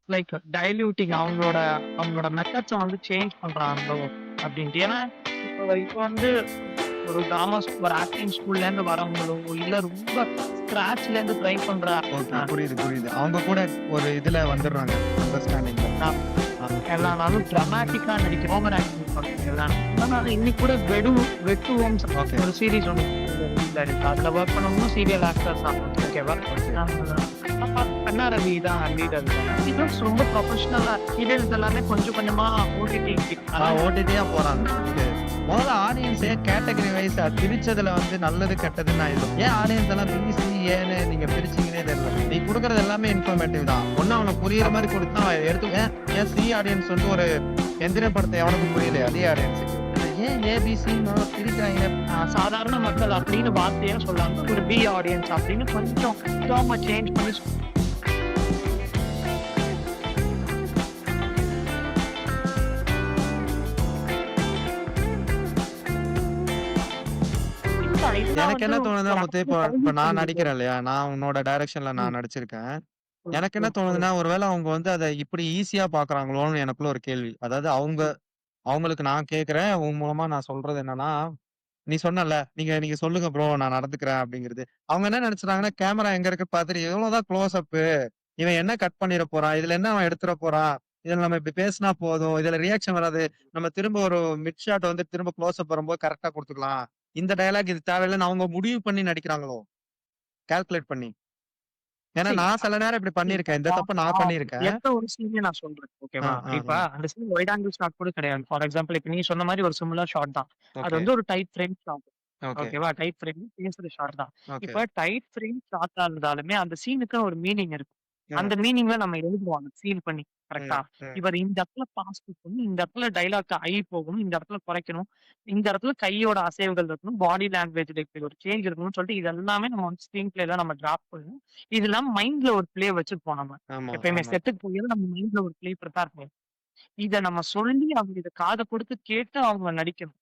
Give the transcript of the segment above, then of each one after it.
Like டைல்யூட்டிங் அவங்களோட அவங்களோட மெத்தட்ஸ வந்து சேஞ்ச் பண்றாங்களோ அப்படின்ட்டு. ஏன்னா, இப்ப வந்து ஒரு ஒரு ஆக்டிங் ஸ்கூல்லேருந்து வரவங்களோ, இல்ல ரொம்ப ஸ்க்ராட்ச்லேருந்து ட்ரை பண்ற ஓகே. அ புரியுது, புரியுது. அவங்க கூட ஒரு இதுல வந்துடுறாங்க. அண்டர்ஸ்டாண்டிங்ல. ஆ. எல்லா நாளும் டிராமாட்டிக்கா நடிக்க ஓவர் ஆக்டிங் பண்ணுவாங்க எல்லா நாளும். ஆனா இன்னைக்கு கூட வெட்டுவோம் ஓகே, ஒரு சீரிஸ் ஒண்ணு ரிலீஸ் ஆயிருக்கு. அதுல ஒர்க் பண்ணவங்களும் சீரியல் ஆக்டர்ஸ் தான். ஓகே, ஓகேவா? ஓகே. கண்ணா ரவி தான் லீட் அதுல. ஹீரோஸ் ரொம்ப ப்ரொஃபஷனலா சீரியல்ஸ் எல்லாமே கொஞ்சம் கொஞ்சமா ஓடிடி ஓடிடியா போறாங்க. ஓகே. முதல்ல ஆடியன்ஸே கேட்டகரி வைஸா பிரிச்சதுல வந்து நல்லது, கெட்டதுன்னு ஆயிடும். ஏன் ஆடியன்ஸ் எல்லாம் பிசி, ஏன்னு நீங்க பிரிச்சீங்கன்னே தெரியல. நீ குடுக்குறது எல்லாமே இன்ஃபர்மேட்டிவ் தான். ஒண்ணு அவனுக்கு புரியிற மாரி குடுத்தா அவன் எடுத்து ஏன் ஏன் சி ஆடியன்ஸ் வந்து ஒரு எந்திரன் படத்த எவனுக்கும் புரியலையா? அதே ஆடியன்ஸுக்கு. ஏன் ஏபிசின்னு பிரிக்கிறாங்க? சாதாரண மக்கள் அப்படின்னு வார்த்தையா சொல்லாம ஒரு பி ஆடியன்ஸ் அப்படின்னு கொஞ்சம் டேர்ம சேஞ்ச் பண்ணி இதுதான் எனக்கு வந்து என்ன தோணுதுன்னா, ஒரு முத்து இப்போ இப்ப நான் நடிக்கிறேன் இல்லையா? நான் உன்னோட டைரக்ஷன்ல ம். நான் நடிச்சிருக்கேன். ம். எனக்கு என்ன ம். ம். தோணுதுன்னா, ஒருவேள அவங்க வந்து அத இப்படி ஈஸியா பார்க்குறாங்களோன்னு எனக்குள்ள ஒரு கேள்வி. அதாவது அவங்களுக்கு நான் கேட்கிறேன். உன் மூலமா நான் சொல்றது என்னன்னா, நீ சொன்னல்ல, நீங்க நீங்க சொல்லுங்க ப்ரோ நான் நடந்துக்கிறேன் அப்படிங்கிறது. அவங்க என்ன நெனச்சுட்டாங்கன்னா, கேமரா எங்க இருக்கு பார்த்துட்டு எவ்வளோதான் க்ளோஸ் அப்பு. இவன் என்ன கட் பண்ணிற போறான்? இதுல என்ன அவன் எடுத்துற போறான்? இதுல நம்ம இப்படி பேசினா போதும். இதுல ரியாக்ஷன் வராது. நம்ம திரும்ப ஒரு மிட் ஷாட் வந்து திரும்ப க்ளோஸ் அப் வரும்போது கரெக்ட்டா குடுத்துக்கலாம். இந்த டயலாக் இது தேவையில்லன்னு அவங்க முடிவு பண்ணி நடிக்கிறாங்களோ? கால்குலேட் பண்ணி. ஏன்னா சி நான் சில நேரம் இப்படி பண்ணியிருக்கேன். இந்த தப்ப நான் பண்ணியிருக்கேன். எந்த ஒரு சீனே நான் சொல்றேன். ஆ, ஓகேவா? ஆ, இப்ப ஆ. அந்த சீன் வைட் ஆங்கிள் ஷாட் கூட கிடையாது. ஃபார் எக்ஸாம்பிள் இப்ப நீ சொன்ன மாரி ஒரு சிமிலர் ஷாட் தான். அது ஓகே, வந்து ஒரு டைட் ஃப்ரேம் ஷாட். ஓகே, ஓகேவா? டைட் ஃப்ரேம் பேசுற ஷாட் தான். ஓகே. இப்ப டைட் ஃப்ரேம் ஷாட்டா இருந்தாலுமே அந்த சீனுக்கு ஒரு மீனிங் இருக்கு. ம், அந்த மீனிங்ல நம்ம எழுதுவோம் அத சீல் பண்ணி. கரெக்ட்டா? ம், ம், இவர் இந்த இடத்துல பாஸ் குடுக்கணும். இந்த இடத்துல டயலாக் ஹை போகணும். இந்த இடத்துல குறைக்கணும். இந்த இடத்துல கையோட அசைவுகள் இருக்கணும். பாடி லாங்குவேஜ்ல இப்படி ஒரு சேஞ்ச் இருக்கணும்னு சொல்லிட்டு இது எல்லாமே நம்ம வந்து ஸ்க்ரீன் பிளேல நம்ம டிராப் பண்ணணும். இது இல்லாம மைண்ட்ல ஒரு பிளே வச்சிருப்போம் நம்ம. ஆமா, எப்பயுமே ஆமா. செட்டுக்கு போகையில நம்ம மைண்ட்ல ஒரு பிளே ப்ரிப்பேர் பண்ணுவோம். இத நம்ம சொல்லி அவங்க இத காத குடுத்து கேட்டு அவங்க நடிக்கணும்.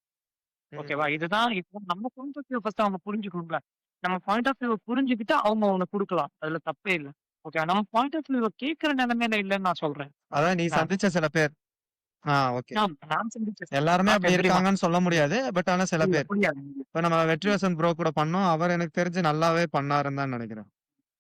ஓகேவா? ம். இதுதான் இப்போ நம்ம பாயிண்ட் ஆஃப் வியூ ஃபர்ஸ்ட் அவங்க புரிஞ்சுக்கணும்ல. நம்ம பாயிண்ட் ஆஃப் வியூவ புரிஞ்சுகிட்டு அவங்க ஒண்ணு குடுக்கலாம். அதுல தப்பே இல்ல. ஓகே. நம்ம பாயிண்ட் ஆஃப் வியூவ கேட்கிற நிலைமையில இல்லன்னு நான் சொல்றேன். அதான் நீ நான் சந்திச்ச சில பேர். ஓகே. நான் சிந்திச்ச எல்லாருமே நாட் அப்படி எவ்ரிஒன். இருக்காங்கன்னு சொல்ல முடியாது. பட் ஆனா சில இல்ல பேர். புரியாது. இப்ப நம்ம வெற்றிவேசன் ப்ரோ கூட பண்ணோம். அவர் எனக்கு தெரிஞ்சு நல்லாவே பண்ணாருன்னு தான் நெனைக்கிறேன்.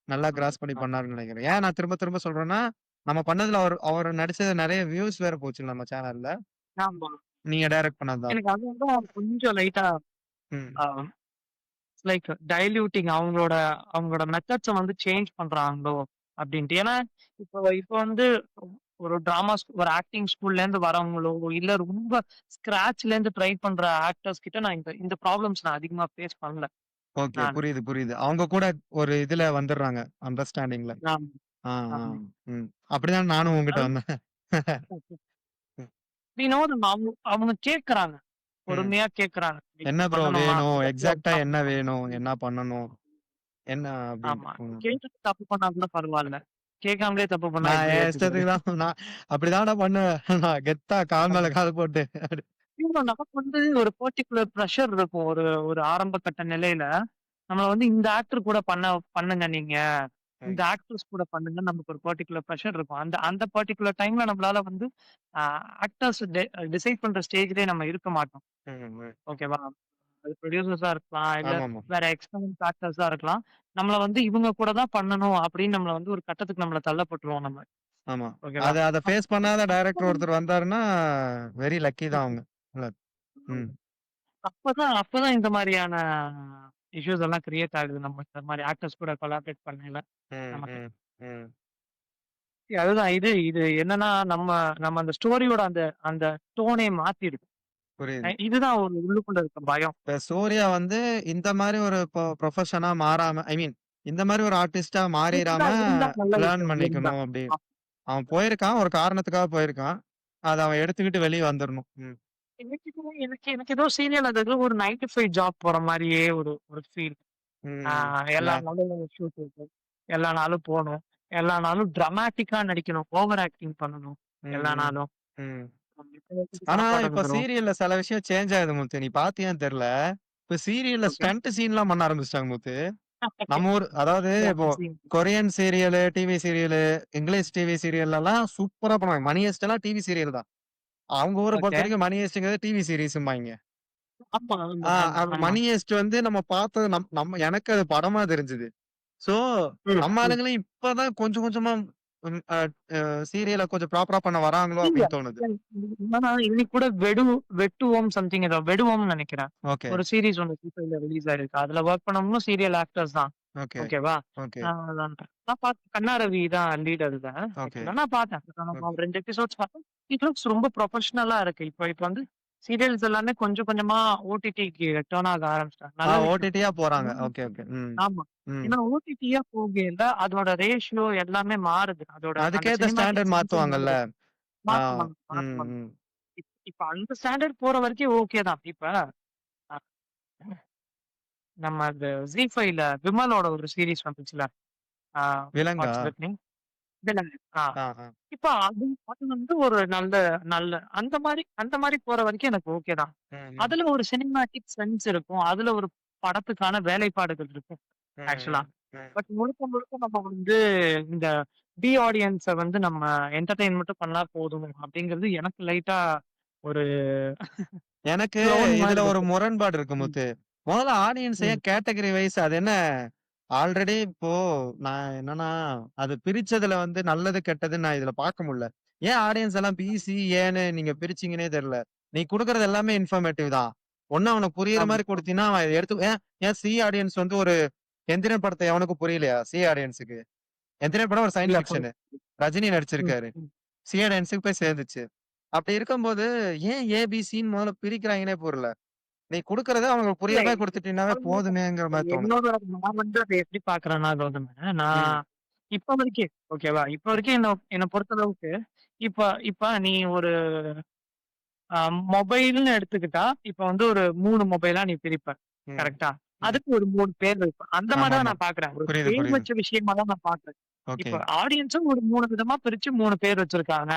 நல்லா ம். கிராஸ் பண்ணி ஆமா. பண்ணாருன்னு நெனைக்கிறேன். ஏன் நான் திரும்ப திரும்ப சொல்றேன்னா, நம்ம பண்ணதுல அவர் நடிச்சது நெறைய வியூஸ் வேற போச்சு நம்ம சேனல்ல. ஆமா. நீங்க டைரக்ட் பண்ணது எனக்கு அது வந்து கொஞ்சம் லைட்டா ம். அ லைக் டைல்யூட்டிங் அவங்களோட அவங்களோட மெத்தட்ஸ வந்து சேஞ்ச் பண்றாங்களோ அப்டின்ட்டு. ஏன்னா, இப்ப வந்து ஒரு ஒரு ஆக்டிங் ஸ்கூல்லேருந்து வரவங்களோ, இல்ல ரொம்ப ஸ்க்ராட்ச்லேருந்து ட்ரை பண்ற ஆக்டர்ஸ் கிட்ட நான் இந்த இந்த ப்ராப்ளம்ஸ் நான் அதிகமா ஃபேஸ் பண்ணல ஓகே. நானு. புரியுது, புரியுது. அவங்க கூட ஒரு இதுல வந்துடுறாங்க. அண்டர்ஸ்டாண்டிங்ல. ஆமா, ஆ, ஆ. ஆமா. ம். அப்படிதான் நானும் உன்கிட்ட அதாவது வந்தேன். ம். அவங்க அவங்க கேட்கறாங்க. ம். பொறுமையா கேட்கறாங்க. என்ன இப்படி ப்ரோ பண்ணணுமா? வேணும்? இந்த இடத்துல எக்ஸாக்ட்டா என்ன பண்ணணும். வேணும்? என்ன பண்ணணும்? என்ன ஆமா. அப்டின்ட்டு. ம். கேட்டுட்டு தப்பு பண்ணா கூட பரவால்ல. கேட்காமலே தப்பு பண்ணா நான் எப்படி என் ஏத்துக்கிறது? இஷ்டத்துக்கு தான் அப்படிதான்டா பண்ணுவேன். நான் கெத்தா கால் மேல கால் போட்டு. இல்ல நமக்கு வந்து ஒரு பர்ட்டிகுலர் பிரஷர் இருக்கும். ஒரு ஒரு ஆரம்ப கட்ட நிலையில. நம்மள வந்து இந்த ஆக்டர் கூட பண்ணுங்க நீங்க. ம். இந்த ஆக்ட்ரஸ் கூட பண்ணுங்கன்னு நமக்கு ஒரு பர்ட்டிகுலர் பிரஷர் இருக்கும். அந்த அந்த பர்ட்டிகுலர் டைம்ல நம்மளால வந்து அ ஆக்டர்ஸ் டிசைட் பண்ற ஸ்டேஜ்லயே நம்ம இருக்க மாட்டோம். ம். ம். ஓகேவா? அது ப்ரொடியூசர்ஸா இருக்கலாம். இல்ல ஆமாமா. வேற எக்ஸ்பெரிமென்ட் ஆக்டர்ஸா இருக்கலாம். நம்மள வந்து இவங்க கூட தான் பண்ணணும் அப்படின்னு நம்மள வந்து ஒரு கட்டத்துக்கு நம்மள தள்ளப்பட்டுருவோம் நம்ம. ஆமா. ஓகேவா? அத ஃபேஸ் பண்ணாத டைரக்டர் அப்ப ஒருத்தர் வந்தாருன்னா, வெரி லக்கி தான் அவங்க. இல்ல. ம். அப்பதான் இந்த மாரியான இஷ்யூஸ் எல்லாம் கிரியேட் ஆகுது. நம்ம இந்த மாரி ஆக்டர்ஸ் கூட கொலாபரேட் பண்ணையில ம். நமக்கு. ம். ம். அதுதான் இது இது என்னன்னா நம்ம நம்ம அந்த ஸ்டோரியோட அந்த அந்த டோனே மாத்திடுது. புரியுது. இதுதான் ஒரு உள்ளுக்குள்ள இருக்க பயம். இப்ப சூர்யா வந்து இந்த மாரி ஒரு ப்ரொஃபஷனா மாறாம ஐ மீன் இந்த மாரி ஒரு ஆர்டிஸ்ட்டா மாறிறாம இருந்தா நல்ல லேர்ன் விஷயம். இருந்தா. பண்ணிக்கணும் அப்டி. அவன் போயிருக்கான். ஒரு காரணத்துக்காக போயிருக்கான். அத அவன் எடுத்துக்கிட்டு வெளிய வந்துரணும். ம். எனக்கு எனக்கு ஏதோ சீரியல் அது ஏதோ ஒரு 9 to 5 ஜாப் போற மாரியே ஒரு ஒரு ஃபீல். ஆ ம். எல்லா யா. நாளும் ஷூட் இருக்கு. எல்லா நாளும் போணும். எல்லா நாளும் டிராமாட்டிக்கா நடிக்கணும். ஓவர் ஆக்டிங் பண்ணணும். ம். எல்லா ம். நாளும். ம். ஆனா, சாப்பாடு இப்ப வந்துரும். சீரியல்ல சில விஷயம் சேஞ்ச் ஆகுது முத்து. நீ பாத்தியான்னு தெரியல. இப்ப சீரியல்ல ஓகே. ஸ்டண்ட் சீன்லாம் பண்ண ஆரம்பிச்சுட்டாங்க முத்து. நம்ம ஊர் அதாவது இப்போ Korean serial, TV serial, English TV சீரியல்லலாம் சூப்பரா பண்ணுவாங்க. மணி ஹெய்ஸ்ட்லாம் டிவி சீரியல் தான். அவங்க ஊர ஓகே. பொறுத்தவரைக்கும் மணி ஹெய்ஸ்ட்ங்கிறது டிவி சீரிஸ்ம்பாய்ங்க. ஆமா, ஆமா, ஆ ஆமா, அது ஆமா. மணி ஹெய்ஸ்ட் வந்து நம்ம பார்த்தது நம்ம எனக்கு அது படமா தெரிஞ்சது. ஸோ ம், நம்ம ம். ஆளுங்களும் இப்பதான் கொஞ்சம் கொஞ்சமா ம் அ அ சீரியல கொஞ்சம் ப்ராப்பரா பண்ண வராங்களோ இல்ல. அப்படின்னு தோணுது. என்னன்னா இன்னைக்கு கூட வெட்டுவோம் சம்திங் ஏதோ வெடுவோம்னு நெனைக்கிறேன். ஓகே, ஒரு சீரிஸ் ஒண்ணு ஜீ5ல ரிலீஸ் ஆயிருக்கு. அதுல வொர்க் பண்ணவங்களும் சீரியல் ஆக்டர்ஸ் தான். ஓகே, ஓகேவா? ஓகே, அதான் நான் பார்த்தேன். கன்னா ரவி தான் லீட் அதுல. ஓகே, ஆக்சுவலா நான் பார்த்தேன். ஓகே. நான் 2 எபிசோட்ஸ் பார்த்தேன். இட் லுக்ஸ் ரொம்ப ப்ரொஃபஷனலா இருக்கு. இப்ப வந்து சீரியல்ஸ் எல்லாமே கொஞ்சம் கொஞ்சமா ஓடிடிக்கு டர்ன் ஆக ஆரம்பிச்சுட்டாங்க. நல்ல விஷயம். ஓடிடியா போறாங்க. இன்னொன்னு ஓகே, ஓகே. ம், ஆமா. ம். ஏன்னா ஓடிடியா போகையில அதோட ரேஷியோ எல்லாமே மாறுது. அதோட அந்த அதுக்கேத்த சினிமேட்டிக் ஸ்டாண்டர்ட் சென்ஸே மாத்துவாங்கல்ல. மாறுது. ஆ. மாத்துவாங்க, ம், மாத்துவாங்க. ம். இப்ப அந்த ஸ்டாண்டர்ட் போற வரைக்கும் ஓகே தான். இப்ப அ நம்ம அந்த ஜீ5ல விமலோட ஒரு சீரிஸ் வந்துச்சுல்ல. ஆ விலங்கா? What's that name? வில்லன். ஆ. ஆ, ஆ. இப்ப அது அது வந்து ஒரு நல்ல நல்ல அந்த மாரி போற வரைக்கும் எனக்கு ஓகே தான். ம், ம். அதுல ஒரு சினிமேட்டிக் சென்ஸ் இருக்கும். அதுல ஒரு படத்துக்கான வேலைப்பாடுகள் இருக்கும். ம், ஆக்சுவலா. ம், ம். பட் முழுக்க முழுக்க நம்ம வந்து இந்த ஆடியன்ஸ வந்து நம்ம என்டர்டெயின் மட்டும் பண்ணா போதும் அப்படிங்கிறது எனக்கு லைட்டா ஒரு எனக்கு குளோன் இதுல மாரி ஒரு இருக்கு. முரண்பாடு இருக்கு ம், முத்து. முதல்ல ஆடியன்ஸ் ம். ஏன் கேட்டகரி வைஸ் அது என்ன ஆல்ரெடி இப்போ நான் என்னன்னா, அது பிரிச்சதுல வந்து நல்லது, கெட்டதுன்னு நான் இதுல பார்க்க முடியல. ஏன் ஆடியன்ஸ் எல்லாம் பி, சி, ஏன்னு நீங்க பிரிச்சீங்கன்னே தெரியல. நீ குடுக்குறது எல்லாமே இன்ஃபர்மேட்டிவ் தான். ஒண்ணு அவனுக்கு புரியிற ஆமா, மாரி குடுத்தீன்னா, அவன் இத எடுத்து ஏன் ஏன் சி ஆடியன்ஸ் வந்து ஒரு எந்திரன் படத்த எவனுக்கும் புரியலையா? சி ஆடியன்ஸ்க்கு. எந்திரன் படம் ஒரு சயன்ஸ் இல்ல ஃபிக்ஷனு. ரஜினி ம், நடிச்சிருக்காரு. ம். சி ஆடியன்ஸ்க்கு போய் சேர்ந்துச்சு. அப்படி இருக்கும்போது, ஏன் ஏ, பி, சின்னு முதல்ல பிரிக்கிறாங்கன்னே புரியல. நீ குடுக்குறத அவங்களுக்கு இல்ல புரியிற மாரி குடுத்துட்டீன்னாவே போதுமேங்கிற மாரி தோணுது. என்னோட நான் வந்து அத எப்படி பார்க்குறேன்னா கௌதம, நான் ம். இப்ப வரைக்கும் ஓகேவா? இப்ப வரைக்கும் என்ன பொறுத்தளவுக்கு, இப்ப இப்ப நீ ஒரு அ மொபைல்ன்னு எடுத்துக்கிட்டா, இப்ப வந்து ஒரு 3 மொபைலா நீ பிரிப்ப. ம். கரெக்ட்டா? ம். அதுக்கு ஒரு 3 பேர் வைப்ப. அந்த மாரி தான் ஆமாமா. நான் பார்க்குறேன். ஒரு புரியுது, பேர் புரியுது. வச்ச விஷயமா தான் நான் பார்க்குறேன். ஓகே. இப்ப ஆடியன்ஸும் ஒரு 3 விதமா பிரிச்சு 3 பேர் வச்சிருக்காங்க.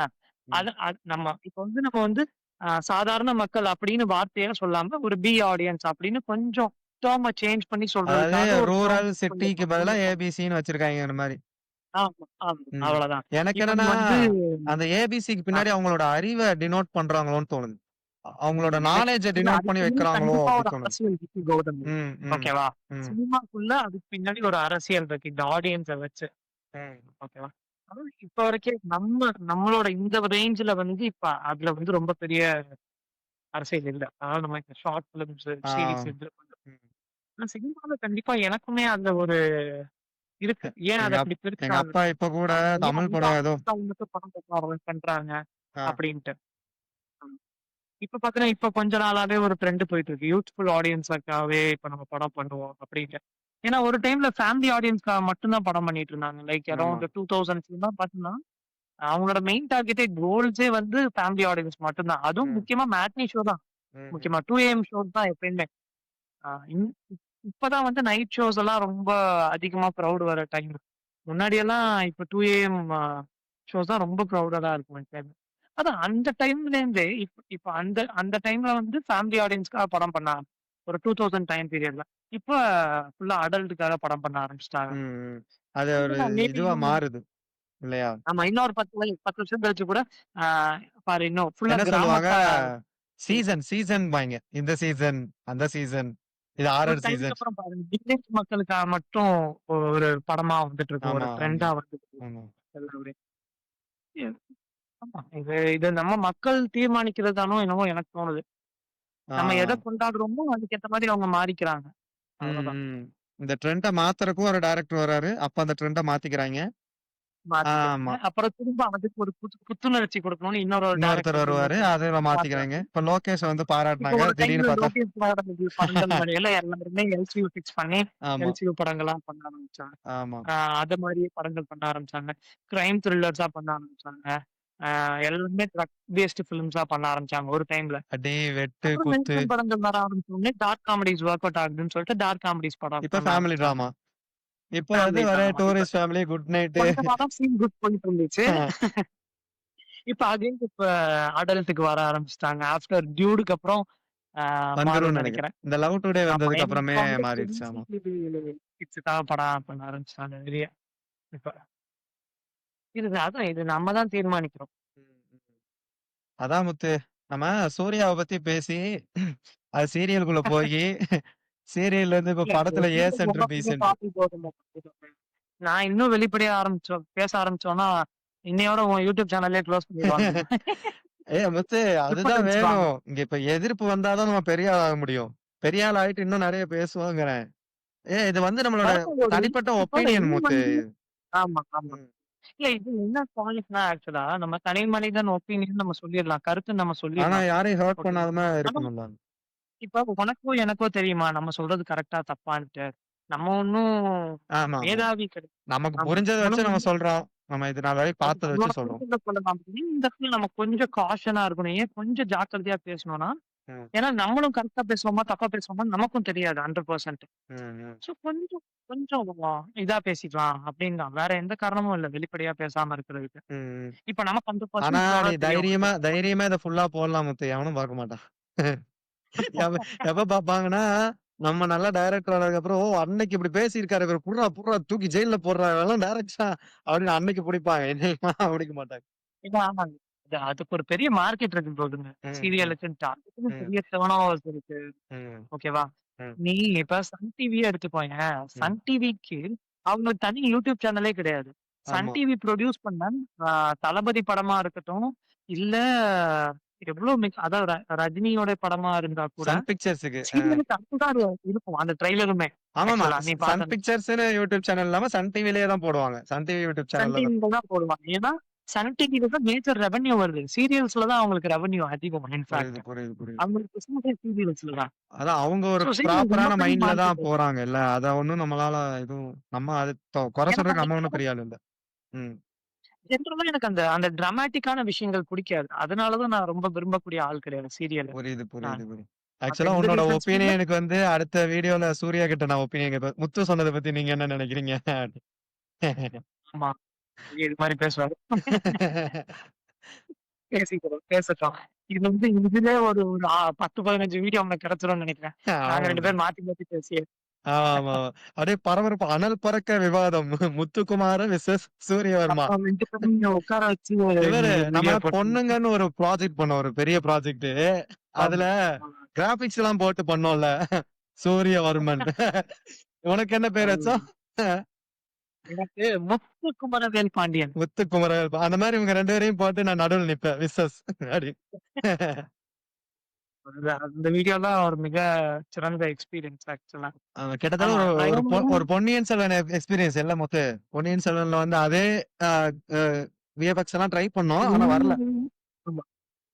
ம். அது அது நம்ம வந்து சாதாரண மக்கள் அப்படின்னு வார்த்தையா சொல்லாம, ஒரு ஆடியன்ஸ் அப்படின்னு கொஞ்சம் டெர்ம சேஞ்ச் பண்ணி அதாவது சொல்றதுக்காக ஒரு டெர்ம் ரூரல், கொஞ்சம் சிட்டிக்கு பதிலா ஏபிசின்னு வச்சிருக்காய்ங்கற மாரி. ஆமா, ஆமா. ம். அவ்வளதான். எனக்கு இப்ப நீ என்னன்னா, வந்து அந்த ஏபிசிக்கு அ பின்னாடி அவங்களோட அறிவ டினோட் பண்றாங்களோன்னு தோணுது. அவங்களோட இல்ல நாலேட்ஜ இல்ல டினோட் அதுக்கு பண்ணி பின்னாடி வைக்கிறாங்களோ கண்டிப்பா அப்படி ஒரு தோணுது. அரசியல் இருக்கு கௌதம். ம், ம், ஓகேவா? ம், சினிமாக்குள்ள அதுக்கு பின்னாடி ஒரு அரசியல் இருக்கு. இந்த ஆடியன்ஸ வச்சு. ம். ஓகேவா? ஆனா இப்ப வரைக்கும் நம்மளோட இந்த ரேஞ்சுல வந்து இப்ப அதுல வந்து ரொம்ப பெரிய அரசியல் இல்ல. அதாவது நம்ம இந்த ஷார்ட் பிலிம்ஸ், ஆ. சீரிஸ் இதுல பண்றோம். ம். ஆனா சினிமால கண்டிப்பா எனக்குமே அதுல ஒரு இருக்கு. எ ஏன் எங்க அத அப் அப்படி எங்க பிரிச்சாங்க? அப்பா இப்ப கூட ஏன் தமிழ் அந்த படம் ஏதோ ஆடியன்ஸ் அவங்க மட்டும் படம் பண்றாங்க ஆ. அப்படின்ட்டு. இப்ப பாத்தீங்கன்னா, இப்ப கொஞ்ச நாளாவே ஒரு ட்ரெண்ட் போயிட்டு இருக்கு. யூத்ஃபுல் ஆடியன்ஸ்க்காகவே இப்ப நம்ம படம் பண்ணுவோம் அப்டின்ட்டு. ஏன்னா ஒரு டைம்ல ஃபேமிலி ஆடியன்ஸ்க்காக மட்டும் தான் படம் பண்ணிட்டு இருந்தாங்க. லைக் ஆமா. அரவுண்ட் 2000ஸ்லாம் பாத்தீங்கன்னா, அவங்களோட மெயின் டார்கெட்டே கோல்ஸே வந்து ஃபேமிலி ஆடியன்ஸ் மட்டும் தான். அதுவும் ம். முக்கியமா மேட்னி ஷோ தான். ம்ஹ்ம். முக்கியமா 2 ஏஎம் ஷோஸ் தான் எப்பயுமே. அ இன் இப்பதான் வந்து நைட் ஷோஸ் எல்லாம் ரொம்ப அதிகமா கிரவுட் வர டைம். முன்னாடியெல்லாம் இப்ப 2 ஏஎம் ஷோஸ் தான் ரொம்ப கிரவுடடா இருக்கும் எப்பயுமே. அதான் அந்த டைம்லேருந்தே இப்ப அந்த அந்த டைம்ல வந்து ஃபேமிலி ஆடியன்ஸ்க்காக படம் பண்ணாங்க. ஒரு 2000 டைம் பீரியட்ல. இப்ப ஃபுல்லா அடல்ட்டுக்காக படம் பண்ண ஆரம்பிச்சுட்டாங்க. ம், ம். அது ஒரு மேபி இதுவா மாறுது இல்லையா? ஆமா இன்னொரு 10 வருஷம் கழிச்சு கூட ஆ பாரு இன்னும் ஃபுல்லா என்ன சொல்லுவாங்க? கிராமத்தா சீசன்பாய்ங்க. இந்த சீசன், அந்த சீசன். இது ஒரு ஹாரர் டைம்க்கு சீசன். அப்புறம் பாருங்க வில்லேஜ் மக்களுக்காக மட்டும் ஒரு படமா வந்துட்டு இருக்கு. ஒரு ஆமா, ஆமா, ட்ரெண்டா வந்துட்டு இருக்கு. ஆமா. எல்லாமே. ஆமா. இது நம்ம மக்கள் தீர்மானிக்கிறது தானோ என்னவோ எனக்கு தோணுது. ஆ. நம்ம எத கொண்டாடுறோமோ அதுக்கேத்த மாரி அவங்க மாறிக்கிறாங்க. ம், அவ்வளோதான். ம். இந்த ட்ரெண்ட மாத்துறக்கும் ஒரு டைரக்டர் வராரு. அப்ப அந்த ட்ரெண்ட மாத்திக்கிறாய்ங்க. மாத்திக்கிறாங்க. ஆமா. அப்புறம் திரும்ப அதுக்கு ஒரு புத்துணர்ச்சி குடுக்கணும்னு இன்னொரு இன்னொருத்தர் டைரக்டர் உள்ள வருவாரு. அத மாத்திக்கிறாய்ங்க. மாத்துறாங்க. இப்ப லோகேஷ வந்து இப்போ பாராட்டுனாங்க. ஒரு திடீர்னு டைம்ல பார்த்தா லோகேஷ் கனகராஜ் படங்கள் வரையில எல்லாருமே எல்சியூ ஃபிக்ஸ் பண்ணி, ஆமா, எல்சியூ படங்களா பண்ண ஆரம்பிச்சாங்க. ஆமா. அத மாரியே படங்கள் பண்ண ஆரம்பிச்சாங்க. கிரைம் த்ரில்லர்ஸா பண்ண ஆரம்பிச்சாங்க. எல்லாருமே ட்ரக் பேஸ்ட் ஃபிலிம்ஸா பண்ண ஆரம்பிச்சாங்க ஒரு டைம்ல. அடி, வெட்டு, அப்புறம் குத்து. மென்ஷன் படங்கள் வர ஆரம்பிச்ச உடனே டார்க் காமெடிஸ் ஒர்க் அவுட் ஆகுதுன்னு சொல்லிட்டு டார்க் காமெடிஸ் படம் இப்ப பண்ண ஃபேமிலி ஆரம்பிச்சாங்க. டிராமா. இப்ப வந்து ஃபேமிலி ஒரே டிராமா. இப்ப டூரிஸ்ட் ஃபேமிலி, குட் நைட்டு. கொஞ்ச நாளா ஃபீல் குட் போயிட்டு இருந்துச்சு. இப்ப அகைன் இப்ப அடல்ட்க்கு வர ஆரம்பிச்சுட்டாங்க. ஆஃப்டர் டியூடுக்கு அப்புறம் வந்துரும்னு மாறும்னு நெனைக்கிறேன். நெனைக்கிறேன். இந்த லவ் டுடே ஆமா. வந்ததுக்கு ஏன்னா அப்புறமே இப்ப வந்து மாறிடுச்சு. ஆமா. கிட்ஸுக்காக படம் பண்ண ஆரம்பிச்சுட்டாங்க வெளிய இப்ப. இது நம்ம தான் தீர்மானிக்கிறோம். ம், ம். அதான் முத்து. நம்ம சூர்யாவ பத்தி பேசி, அது சீரியலுக்குள்ள போயி, சீரியல்ல இருந்து இப்ப இல்ல படத்துல ஏ சென்டர், பி உங்க சென்டர். டாபிக் போதும். நான் இன்னும் வெளிப்படையா பேச ஆரம்பிச்சோம்னா, இன்னையோட உன் யூடியூப் சேனலே க்ளோஸ் பண்ணிடுவாங்க. முத்து அதுதான் நிர்பந்திச்சுருவாங்க. வேணும். இங்க இப்ப எதிர்ப்பு வந்தா தான் நம்ம பெரிய ஆள் ஆக முடியும். பெரிய ஆள் ஆயிட்டு இன்னும் நெறைய பேசுவோங்கிறேன். இது வந்து நம்மளோட வரணும் ஒரு தனிப்பட்ட இப்ப ஒப்பீனியன் இன்னும் முத்து. வந்து ஆமா, ஆமா. ம். இல்ல இது என்ன பாலிஷ்னா ஆக்சுவலா நம்ம தனி மனிதன் ஒப்பீனியன் நம்ம சொல்லிடலாம். கருத்து நம்ம ஆனா சொல்லிடலாம். யாரையும் ஹர்ட் ஓகேவா? பண்ணாம ஆனா இருக்கணும்ல. இப்ப உனக்கோ எனக்கோ தெரியுமா நம்ம சொல்றது கரெக்ட்டா தப்பான்ட்டு. நம்ம ஒண்ணும் ஆமா, ஆமா. மேதாவி கிடையாது. நமக்கு ஆமா. புரிஞ்சத நம்மளும் வச்சு நம்ம வந்து சொல்றோம். நம்ம இது நாள் வரைக்கும் அது பார்த்தத நம்மளோட வச்சு சொல்றோம். புரிதல சொல்லலாம். இந்த இடத்துல நம்ம கொஞ்சம் காஷனா இருக்கணும். ஏன் கொஞ்சம் ஜாக்கிரதையா பேசணும்னா, ம். ஏன்னா நம்மளும் கரெக்ட்டா பேசுவோமா, தப்பா பேசுவோமான்னு நமக்கும் தெரியாது 100%. ம், ம். ஸோ கொஞ்சம் கொஞ்சம் இதா பேசிக்கலாம் அப்படின்னு தான். வேற எந்த காரணமும் இல்ல வெளிப்படையா பேசாம இருக்கிறதுக்கு. ம், ம். இப்ப நமக்கு ஆனா 100% நீ உணர தெரியும். தைரியமா தைரியமா இத ஃபுல்லா போடலாம் முத்து. எவனும் பார்க்க மாட்டான். எப்ப எப்ப பார்ப்பாங்கன்னா, நம்ம நல்ல டைரக்டர் ஆனதுக்கப்புறம், "ஓ! அன்னைக்கு இப்படி பேசியிருக்காரு இவரு. புட்றா, புட்றா தூக்கி ஜெயில்ல போட்றா. இவன்லாம் டைரக்டரா?" அப்படின்னு அன்னைக்கு புடிப்பாங்க. என்னையெல்லாம் புடிக்க மாட்டாங்க. ஏன்னா ஆமாங்க. அதுக்கு ஒரு பெரிய மார்க்கெட் இருக்கு போதுங்க. ம், ம், சீரியலுக்குன்ட்டு. அதுக்குன்னு ம், பெரிய 7 ஹவர்ஸ் இருக்கு. ம், ஓகேவா? ம், நீ இப்ப சன் டிவியே எடுத்துக்கோயேன். ம். சன் டிவிக்கு அவங்களுக்கு தனி யூடியூப் சேனலே கிடையாது. சன் ஆமா. டிவி ப்ரொடியூஸ் பண்ண அ தளபதி படமா இருக்கட்டும், இல்ல எவ்ளோ அதாவது ரஜினியோட படமா இருந்தா கூட, சன் பிக்சர்ஸுக்கு. சீரியலுக்கு அடுத்துதான் அது இருக்கும். அந்த ட்ரெய்லருமே. ஆமாமா. ஆக்சுவலா நீ சன் பார்த்தன்னா. பிக்சர்ஸ்ன்னு யூடியூப் சேனல் இல்லாம சன் டிவிலயே தான் போடுவாங்க. சன் டிவி யூடியூப் சன் சேனல்ல தான். டிவில தான் போடுவாங்க. ஏன்னா, சன் டிவில தான் மேஜர் ரெவென்யூ வருது. சீரியல்ஸ்ல தான் அவங்களுக்கு ரெவென்யூ அதிகம் புரியுது, இன்ஃபாக்ட். புரியுது, புரியுது. அவங்களுக்கு பிசினஸே சீரியல்ஸ்ல தான். அதான் அவங்க ஒரு சோ சீரியல் ரொம்ப ப்ராப்பரான பெரிய மைண்ட்ல தான் மார்க்கெட் இருக்கு. போறாங்கல்ல. அத ஒண்ணும் நம்மளால எதுவும் நம்ம அது கொற எனக்கு சொல்றதுக்கு அந்த நம்ம ஒண்ணும் பெரிய ஆள் இல்ல. ம். ஜென்ரலா எனக்கு அந்த அந்த டிராமாட்டிக்கான விஷயங்கள் புடிக்காது. அதனால தான் நான் ரொம்ப விரும்பக்கூடிய ஆள் கிடையாது சீரியல. புரியுது, நான் புரியுது, புரியுது. மத்த ஆக்சுவலா எந்த உன்னோட ரீசன்ஸ்க்கும் இல்ல. ஒப்பீனியனுக்கு வந்து அடுத்த வீடியோல சூர்யா கிட்ட நான் ஒப்பீனியன் கேட்பேன். முத்து சொன்னத பத்தி நீங்க என்ன நெனைக்கிறீங்க? ஆமா. இது மாரி பேசுவாரு. பேசிக்கிறோம், பேசட்டும். இது இதுலயே ஒரு ஒரு 10, 15 வீடியோ நமக்கு கிடைச்சிரும்னு நெனைக்கிறேன். நாங்க 2 ஆமாமா. பேரும் மாத்தி மாத்தி பேசி ஆமாமா. அப்படியே பரபரப்பு அனல் பறக்க விவாதம். முத்துக்குமார் விசஸ் சூரியவர்மா. அப்புறம் 2 பேரையும் உட்கார வச்சு இவரு நீங்க நம்ம வீடியோ போட்டு பொண்ணுங்கன்னு ஒரு ப்ராஜெக்ட் பண்ணோம். ஒரு பெரிய ப்ராஜெக்ட். அதுல ஆமா. கிராபிக்ஸ்லாம் போட்டு பண்ணோம்ல. சூரியவர்மன். உனக்கு என்ன பேர் வச்சோம்? எனக்கு முத்து குமரவேல் பாண்டியன். முத்துக்குமரன். அந்த மாரி இவங்க 2 பேரையும் போட்டு நான் நடுவுல நிப்பேன். விசஸ் அப்படி. அந்த வீடியோலாம் ஒரு மிக சிறந்த எக்ஸ்பீரியன்ஸ் ஆக்சுவலா. கிட்டத்தட்ட ஆமா. ஒரு நான் ஒரு இன்னொன்னு ஒரு பொன்னியின் செல்வன் எக்ஸ்பீரியன்ஸ் இல்ல முத்து. பொன்னியின் செல்வன்ல வந்து அதே அ அ விஎஃப்எக்ஸ் எல்லாம் ட்ரை பண்ணோம். ஆனா வரல. ஆமா.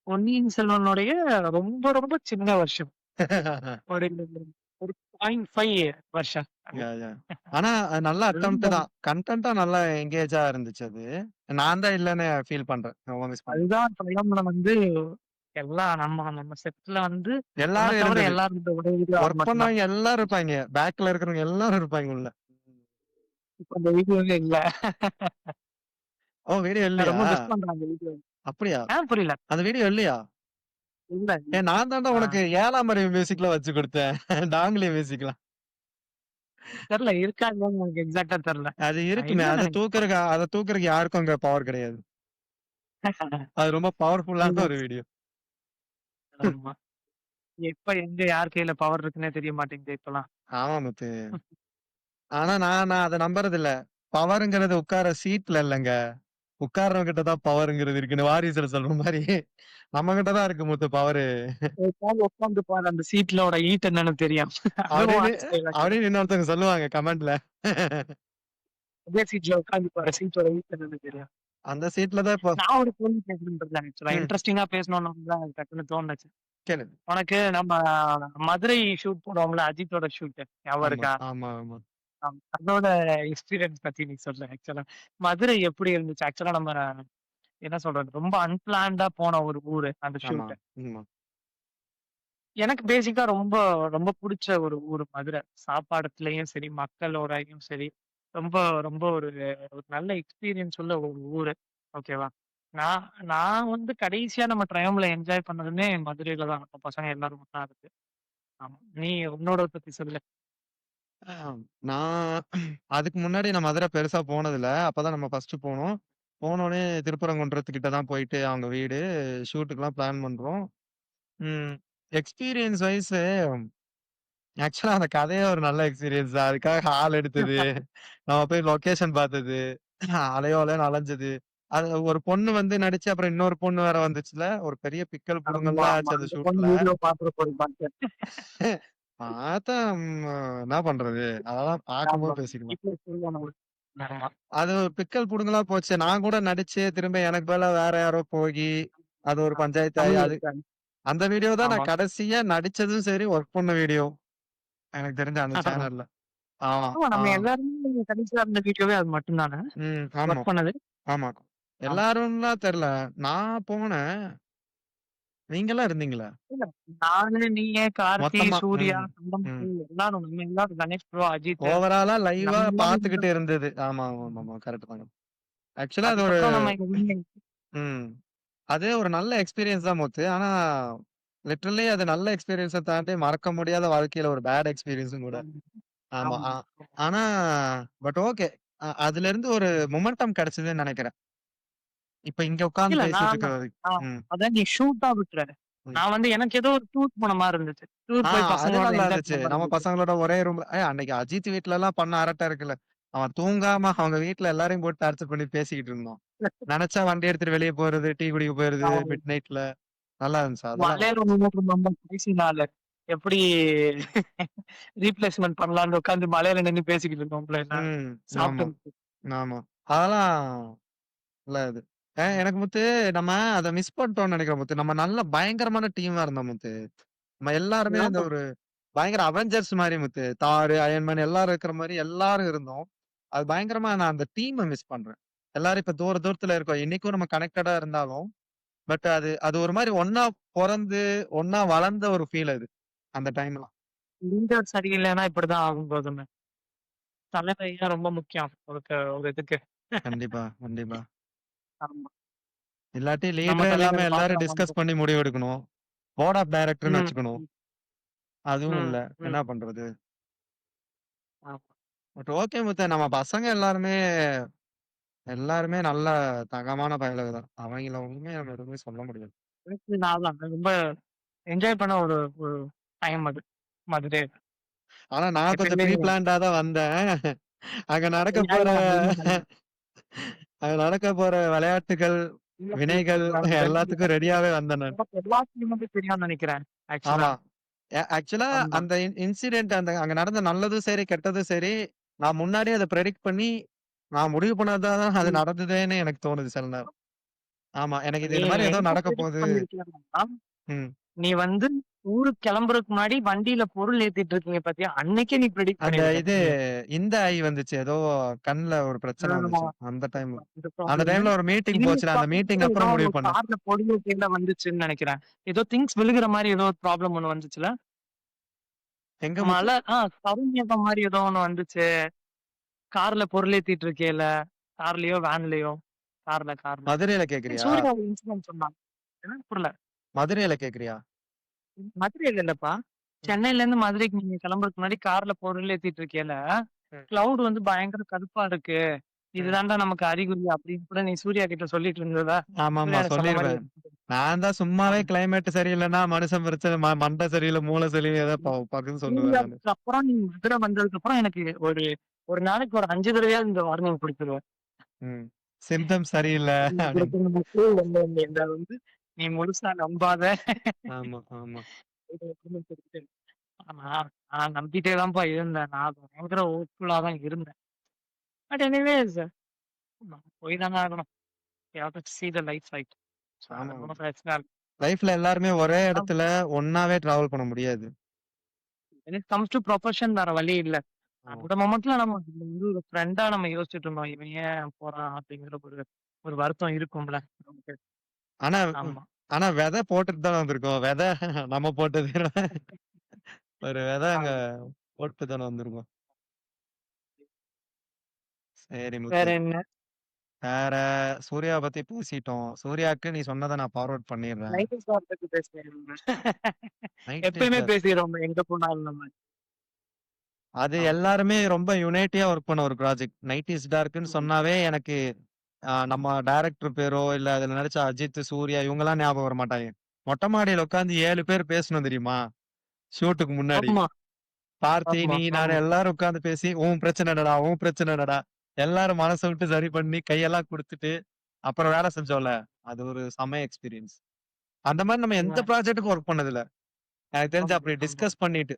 பொன்னியின் செல்வனுடைய ரொம்ப ரொம்ப சின்ன வருஷம். ஒரு ஒரு 0.5 வருஷம். யாஹ்! யாஹ்! ஆனா அது நல்ல அட்டெம்ப்ட் அதுதான் தான். கன்டென்ட்டா நல்லா எங்கேஜா இருந்துச்சு அது. நான் தான் இல்லன்னு ஃபீல் பண்றேன். ரொம்ப மிஸ் பண்றேன். அதுதான் ட்ரையம்ல எல்லாம் நம்ம நம்ம செட்ல உன்ன எல்லாரும் தவிர இருந்தது. எல்லாரும் இருந்த ஒரே இது அது வொர்க் மட்டும் தான். பண்ணவங்க எல்லாரும் இருப்பாய்ங்க. பேக்ல இருக்கிறவங்க எல்லாரும் இருப்பாய்ங்க உள்ள. இப்ப அந்த வீடியோவே இல்ல. ஓ! வீடியோ நான் இல்லையா? ரொம்ப மிஸ் பண்றேன் அந்த வீடியோ. அப்படியா? புரியல. அந்த வீடியோ இல்லையா? இல்ல, இல்ல. நான் தான்டா ஆ உனக்கு 7ஆம் அறிவு மியூசிக்லாம் வச்சு குடுத்தேன். டாங்லி மியூசிக்லாம். தெரியல இருக்கா இல்லையான்னு எனக்கு எக்ஸாக்ட்டா தெரியல. அது இருக்குமே. இல்லன்னு அத தூக்குறதுக்கு யாருக்கும் அங்க பவர் கிடையாது. நெனைக்கிறேன். அது ரொம்ப பவர்ஃபுல்லான அதுதான். ஒரு வீடியோ. ஆமா. எப்ப எங்க யார் கையில பவர் இருக்குன்னே தெரிய மாட்டேங்குது இப்பலாம். ஆமா முத்து. ஆனா நான் நான் அத நம்புறதில்ல. பவர்ங்கிறது உட்கார சீட்ல இல்லங்க. உட்கார்றவங்க கிட்ட தான் பவர்ங்கிறது இருக்குன்னு வாரிசுல சொல்ற மாரி, நம்ம கிட்ட தான் இருக்கு முத்து பவரு. எப்பயாவது உட்கார்ந்து பாரு அந்த சீட்லோட ஹீட் என்னன்னு தெரியும். அதுவும் அப்படின்னு வாரிசு டைலாக் தான். அப்படின்னு இன்னொருத்தவங்க சொல்லுவாங்க கமெண்ட்ல. அதே சீட்ல உட்கார்ந்து பாரு சீட்டோட ஹீட் என்னன்னு தெரியும். அந்த சீட்ல தான் இப்போ நான் ஒரு கேள்வி கேட்கணும்னு இருந்தேன் ஆக்சுவலா. ம். இன்ட்ரஸ்டிங்கா பேசணும்னு தான் எனக்கு டக்குன்னு தோணுச்சு. கேளு. உனக்கு நம்ம மதுரை ஷூட் போடுவோம்ல அஜித்தோட ஷூட் ஞாபகம் ஆமா, இருக்கா? ஆமா, ஆமா. அதோட எக்ஸ்பீரியன்ஸ் பத்தி நீ சொல்லு ஆக்சுவலா. மதுரை எப்படி இருந்துச்சு? ஆக்சுவலா நம்ம என்ன சொல்றது? ரொம்ப அன்பிளான்டா போன ஒரு ஊரு அந்த ஆமா, ஷூட். ஆமா. எனக்கு பேசிக்கா ரொம்ப ரொம்ப புடிச்ச ஒரு ஊரு மதுரை. சாப்பாடுலயும் சரி, மக்களோடயும் சரி, ரொம்ப ரொம்ப ஒரு நல்ல எக்ஸ்பீரியன்ஸ் உள்ள ஒரு ஊரு. ஓகேவா? நான் நான் கடைசியா நம்ம ட்ரையம்ல என்ஜாய் பண்ணதுமே மதுரையில தான். நம்ம பசங்க எல்லாரும் ஒண்ணா இருந்து. ஆமா. நீ உன்னோட பத்தி சொல்லு. அ நான் அதுக்கு முன்னாடி நான் மதுரை பெருசா போனதில்ல. அப்பதான் நம்ம ஃபர்ஸ்ட்டு போனோம். போனோனே திருப்பரங்குன்றத்துக்கிட்ட தான் போயிட்டு அவங்க வீடு. ஷூட்டுக்குலாம் பிளான் பண்றோம். ம். எக்ஸ்பீரியன்ஸ் வைஸு ஆக்சுவலா அந்த கதையே ஒரு நல்ல எக்ஸ்பீரியன்ஸ் தான். அதுக்காக ஆள் எடுத்தது, நம்ம போய் லொகேஷன் பார்த்தது, அலையோ அலையோன்னு அலைஞ்சது. அது ஒரு பொண்ணு வந்து நடிச்சு, அப்புறம் இன்னொரு பொண்ணு வேற வந்துச்சுல்ல. ஒரு பெரிய பிக்கல் ஆமா, புடுங்கல்லாம் ஆமா. ஆச்சு அந்த அந்த பொண்ணு ஷூட்ல. வீடியோ பார்த்துருப்போம் பார்த்தேன். பார்த்தா என்ன பண்றது? அதெல்லாம் ஆமா. பார்க்கும்போது பேசிக்கலாம். இப்ப சொல்லுவோம் நம்மளுக்கு. ஆமா. அது ஒரு பிக்கல் புடுங்கலா போச்சு. நான் கூட நடிச்சு, திரும்ப எனக்கு பதிலா வேற யாரோ போயி, அது ஒரு பஞ்சாயத்து ஆயி, தமிழ்ல அது இருக்காங்க. அந்த வீடியோ தான் ஆமா. நான் கடைசியா நடிச்சதும் சரி, ஒர்க் பண்ண வீடியோ. எனக்கு தெரிஞ்சு அந்த சேனல்ல. ஆமா. ஆமா. ஆ. நம்ம எல்லாருமே கடைசியா இருந்த வீடியோவே அது மட்டும் தானே? ஆமா, ஒர்க் பண்ணது. ஆமா. ஆமா. எல்லாரும்லாம் தெரியல. நான் போனேன். நீங்கலாம் இருந்தீங்களா? இல்ல. நானு, நீங்க, கார்த்தி, மொத்தமா. சூர்யா, ம். ம். கந்தமூர்த்தி எல்லாரும் நம்ம எல்லாரும் கணேஷ் ப்ரோ, அஜித் ஓவராலா லைவா நம்ம எல்லாரும் பார்த்துக்கிட்டு இருந்தோம். இருந்தது. ஆமா, ஆமாமா. கரெக்ட் தாங்க. ஆக்சுவலா அது ஒரு அதுக்கப்புறம் நம்ம எங்க ம். அது ஒரு நல்ல எக்ஸ்பீரியன்ஸ் தான் முத்து. ஆனா, லிட்டரலி அது நல்ல எக்ஸ்பீரியன்ஸ தாண்டி மறக்க முடியாத வாழ்க்கையில ஒரு பேட் எக்ஸ்பீரியன்ஸும் கூட. ஆமா. ஆமா. ஆனா, பட் ஓகே. அதுலருந்து ஒரு மொமெண்டம் கிடைச்சதுன்னு நெனைக்கிறேன். இப்ப இங்க உட்கார்ந்து இல்ல பேசிட்டு நான் இருக்கிறது. ஆ ம். அதான் நீ ஷூட்டா விட்டுற. ம். நான் வந்து எனக்கு ஏதோ ஒரு டூர் போன மாரி இருந்துச்சு. டூர் போய் அது பசங்களோட நல்லா என்ஜாய் இருந்துச்சு. பண்ண மாரி நம்ம இருந்துச்சு. பசங்களோட ஒரே ரூம்ல அன்னைக்கு அஜித் வீட்லலாம் பண்ண அரட்டை இருக்குல்ல. அவன் தூங்காம அவங்க வீட்ல எல்லாரையும் போட்டு டார்ச்சர் பண்ணி பேசிக்கிட்டு இருந்தோம். நெனச்சா வண்டி எடுத்துட்டு வெளிய போறது, டீ குடிக்க போயிறது நான் மிட் நைட்ல. நல்லா இருந்துச்சு. அதெல்லாம் மலையாள நம்ம கடைசி நாளு எப்படி ரீப்ளேஸ்மென்ட் பண்ணலாம்னு உட்கார்ந்து மலையில நின்னு பேசிக்கிட்டு இருந்தோம்ல எல்லாரும். ம். ஆமா, சாப்பிட்டு ஆமா. அதெல்லாம் நல்லா இது. எனக்கு முத்து நம்ம அத மிஸ் பண்ணிட்டோம்னு நெனைக்கிறேன் முத்து. நம்ம நல்ல பயங்கரமான டீமா இருந்தோம் முத்து. நம்ம எல்லாருமே இந்த ஆமா. ஒரு பயங்கர அவெஞ்சர்ஸ் மாரி முத்து. தாரு, அயர்ன் மேன் எல்லாரும் இருக்கிற மாரி எல்லாரும் இருந்தோம். அது பயங்கரமா நான் அந்த டீம்ம மிஸ் பண்றேன். எல்லாரும் இப்ப தூர தூரத்துல இருக்கோம். இன்னைக்கும் நம்ம கனெக்டடா இருந்தாலும், பட் அது அது ஒரு மாரி ஒண்ணா பொறந்து, ஒண்ணா வளர்ந்த ஒரு ஃபீல் அது. அந்த டைம்லாம். லீடர் சரியில்லைன்னா இப்படிதான் ஆகும் கோதுமை. தலைமை தான் ரொம்ப முக்கியம். ஒரு இதுக்கு. கண்டிப்பா, கண்டிப்பா. ஆமா. இல்லாட்டி நம்ம லீடரே இல்லாம தலைவர் எல்லாரும் பாப்பா டிஸ்கஸ் வந்து பண்ணி முடிவெடுக்கணும். போர்ட் ஆஃப் டைரக்டர்ன்னு ம், வச்சுக்கணும். ம், அதுவும் ம், இல்ல. என்ன ம். பண்றது? ஆமா. பட் ஓகே முத்து. நம்ம பசங்க எல்லாருமே நல்ல தங்கமான பயலுக தான். அவங்கள ஒண்ணுமே நம்ம எதுவுமே சொல்ல முடியாது. எனக்கு நான் தான் ரொம்ப என்ஜாய் பண்ண ஒரு ஒரு டைம் அது. மதுரை. ஆனா நான் கொஞ்சம் எப்பயுமே ப்ரீ பிளான்டா தான் வந்தேன். அங்க நடக்கப் போற ஏன் அப்படின்னு அங்க நடக்கப் போற விளையாட்டுகள், இல்ல வினைகள் எல்லாத்துக்கும் ரெடியாவே வந்தேன் நான். எனக்கு எல்லாத்தையும் வந்து தெரியும்னு நினைக்கிறேன். ஆக்சுவலா. ஆமா. ஆக்சுவலா ஆமா. அந்த இன்சிடென்ட் அங்க நடந்த நல்லதும் சரி, கெட்டதும் சரி, நான் முன்னாடியே அத பிரெடிக்ட் பண்ணி, நான் முடிவு பண்ணது தான் அது ம். நடந்ததேன்னு எனக்கு தோணுது சில நேரம். ஆமா. எனக்கு இது நீ இந்த மாரி ஏதோ எங்க நடக்கப் பிரெடிக்ட் போகுது. பண்ணியிருக்கேன்னா, ம். நீ வந்து ஊருக்கு கிளம்புறதுக்கு முன்னாடி வண்டியில பொருள் ஏத்திட்டு இருக்கீங்க பாத்தியா? அன்னைக்கே நீ பிரெடிக்ட் அந்த பண்ணியிருக்க. இது இந்த ஐ வந்துச்சு. ஏதோ கண்ல ஒரு பிரச்சனை ஆமா. வந்துச்சு. அந்த டைம்ல. இந்த அந்த ப்ராப்ளம். டைம்ல ஒரு மீட்டிங் இன்னொரு போச்சுல்ல. அந்த ப்ராப்ளம் கூட மீட்டிங் ஏதோ அப்புறம் ஒண்ணு முடிவு பண்ணேன். கார்ல பொருள் ஏத்தில வந்துச்சுன்னு நெனைக்கிறேன். ஏதோ திங்ஸ் விழுகுற மாரி ஏதோ ஒரு ப்ராப்ளம் ஒண்ணு வந்துச்சுல்ல? எங்க முத்து? மழை கருமேகம் மாரி ஏதோ ஒண்ணு வந்துச்சு. கார்ல பொருள் ஏத்திட்டு இருக்கையில. கார்லயோ, வேன்லயோ. கார்ல. மதுரையில கேட்கிறியா? சூர்யா ஒரு இன்சிடென்ட் சொன்னான். என்ன புரியல. மதுரையில கேட்கிறியா? மதுரையில இல்லப்பா. ம். சென்னையிலேருந்து மதுரைக்கு நீங்க கிளம்புறதுக்கு முன்னாடி கார்ல பொருள் ஏத்திட்டு இருக்கையில, ம். கிளவுட் வந்து பயங்கர கருப்பா இருக்கு. ம். இதுதான்டா நமக்கு அறிகுறி அப்படின்னு கூட நீ சூர்யா கிட்ட சொல்லிட்டு இருந்ததா? ஆமாமா சூர்யா எனக்கு சொன்ன மாரி சொல்லிருவேன். நான் தான் சும்மாவே ஆமா. கிளைமேட் சரியில்லன்னா, மனுஷன் பிரச்சனை மண்டை சரியில்ல, மூளை சரியில்ல ஏதாவது பக்குன்னு சொல்லுவேன் நானு. சூர்யாவுக்கு அப்புறம் நீ மதுரை வந்ததுக்கு அப்புறம் எனக்கு ஒரு ஒரு நாளைக்கு ஒரு 5 தடவையாவது இந்த வார்னிங் குடுத்துருவ. ம். சிம்ப்டம்ஸ் சரியில்ல அப்படின்னு. இந்த வந்து நீ முழுசா நம்பாத. ஆமா, ஆமா. நான் நான் நம்பிட்டே தான்ப்பா இருந்தேன். நான் பயங்கர ஹோப்ஃபுல்லா தான் இருந்தேன். பட் எனிவேஸ் நம்ம போய் தானே ஆகணும். We have to see the light side. So அது ஆமா. ஒண்ணும் பிரச்சனை இல்ல. லைஃப்ல எல்லாருமே ஒரே ஆனா இடத்துல ஒண்ணாவே டிராவல் பண்ண முடியாது. When it comes to profession வேற வழி இல்ல. ஆமா. அந்த மொமெண்ட்ல நம்ம வந்து ஒரு ஃப்ரெண்டா நம்ம யோசிச்சுட்டு இருந்தோம். இவன் ஏன் போறான் அப்படிங்கிற ஒரு ஒரு வருத்தம் இருக்கும்ல நமக்கு. ஆனா ஆமா. ஆனா விதை போட்டுட்டு தான வந்திருக்கோம். விதை நம்ம போட்டது ஒரு விதை அங்க ஆமா. போட்டு தான வந்திருக்கோம். சரி வேற முத்து. என்ன? வேற சூர்யாவ பத்தி பேசிட்டோம். சூர்யாக்கு நீ சொன்னத நான் ஃபார்வர்ட் பண்ணிடுறேன். நைட் ஸ்டார் பத்தி பேசுறேன். நைட் எப்பயுமே ஸ்டார். பேசிறோம் எங்க போனாலும் நம்ம. அது ஆமா. எல்லாருமே ரொம்ப யுனைட்டியா ஒர்க் பண்ண ஒரு ப்ராஜெக்ட். நைட் இஸ் டார்க்ன்னு ம். சொன்னாவே எனக்கு நம்ம டைரக்டர் பேரோ, இல்ல அதுல நடிச்ச அஜித், சூர்யா இவங்கலாம் ஞாபகம் வரமாட்டாய்ங்க. மொட்ட மாடியில உட்கார்ந்து 7 பேர் பேசினோம் தெரியுமா? ஷூட்டுக்கு முன்னாடி. ஆமா, பார்த்தி, ஆமா, நீ, நானு ஆமா. எல்லாரும் உட்கார்ந்து பேசி, "உன் பிரச்சனை என்னடா? உன் பிரச்சனை என்னடா?" எல்லாரும் மனச விட்டு சரி பண்ணி, கையெல்லாம் குடுத்துட்டு, அப்புறம் வேலை செஞ்சோம்ல. அது ஒரு செம்ம எக்ஸ்பீரியன்ஸ். அந்த மாரி நம்ம எந்த ஆமா, ப்ராஜெக்ட்டுக்கும் ஒர்க் பண்ணதில்ல. எனக்கு தெரிஞ்சு ஆமா, அப்படி ஆமா, டிஸ்கஸ் பண்ணிட்டு.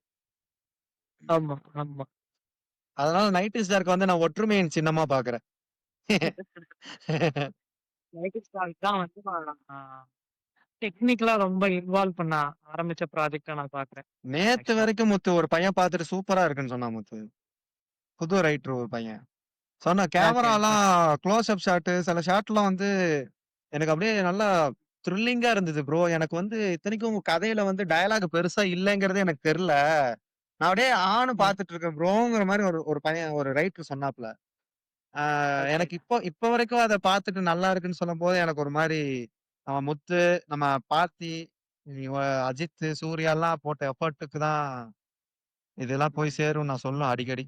ஆமா, ஆமா. அதனால நைட் இஸ் டார்க் வந்து நான் ஒற்றுமையின் சின்னமா பார்க்குறேன். லைஃப் ஸ்டைல் தான் வந்து நான் டெக்னிக்கலா ரொம்ப இன்வால்வ் பண்ண ஆரம்பிச்ச ப்ராஜெக்ட்டா நான் பார்க்குறேன். நேத்து ஆக்சுவலா. வரைக்கும் முத்து ஒரு பையன் பார்த்துட்டு சூப்பரா இருக்குன்னு சொன்னான் முத்து. புது ரைட்டர் ஒரு பையன். சொன்னான் ஓகே, ஓகே. கேமராலாம் க்ளோஸ் அப் ஷாட் சில ஷாட்லாம் வந்து எனக்கு அப்படியே நல்லா த்ரில்லிங்கா இருந்தது ப்ரோ. எனக்கு வந்து இத்தனைக்கும் கதையில வந்து டயலாக் பெருசா இல்லங்கிறதே எனக்கு தெரியல. நான் அப்படியே ஆன்னு ம். பார்த்துட்டு இருக்கேன் ப்ரோங்கிற மாரி ஒரு ஒரு பையன் ஒரு ரைட்டர் சொன்னாப்ல. ஆ ஓகே. எனக்கு இப்போ இப்போ வரைக்கும் அத பார்த்துட்டு நல்லா இருக்குன்னு சொல்லும்போது எனக்கு ஒரு மாரி நம்ம முத்து, நம்ம பார்த்தி, இவ அஜித், சூர்யாலாம் போட்ட எஃபோர்ட்டுக்கு தான் இதெல்லாம் போய் ம். சேரும்னு நான் சொல்லுவேன் அடிக்கடி.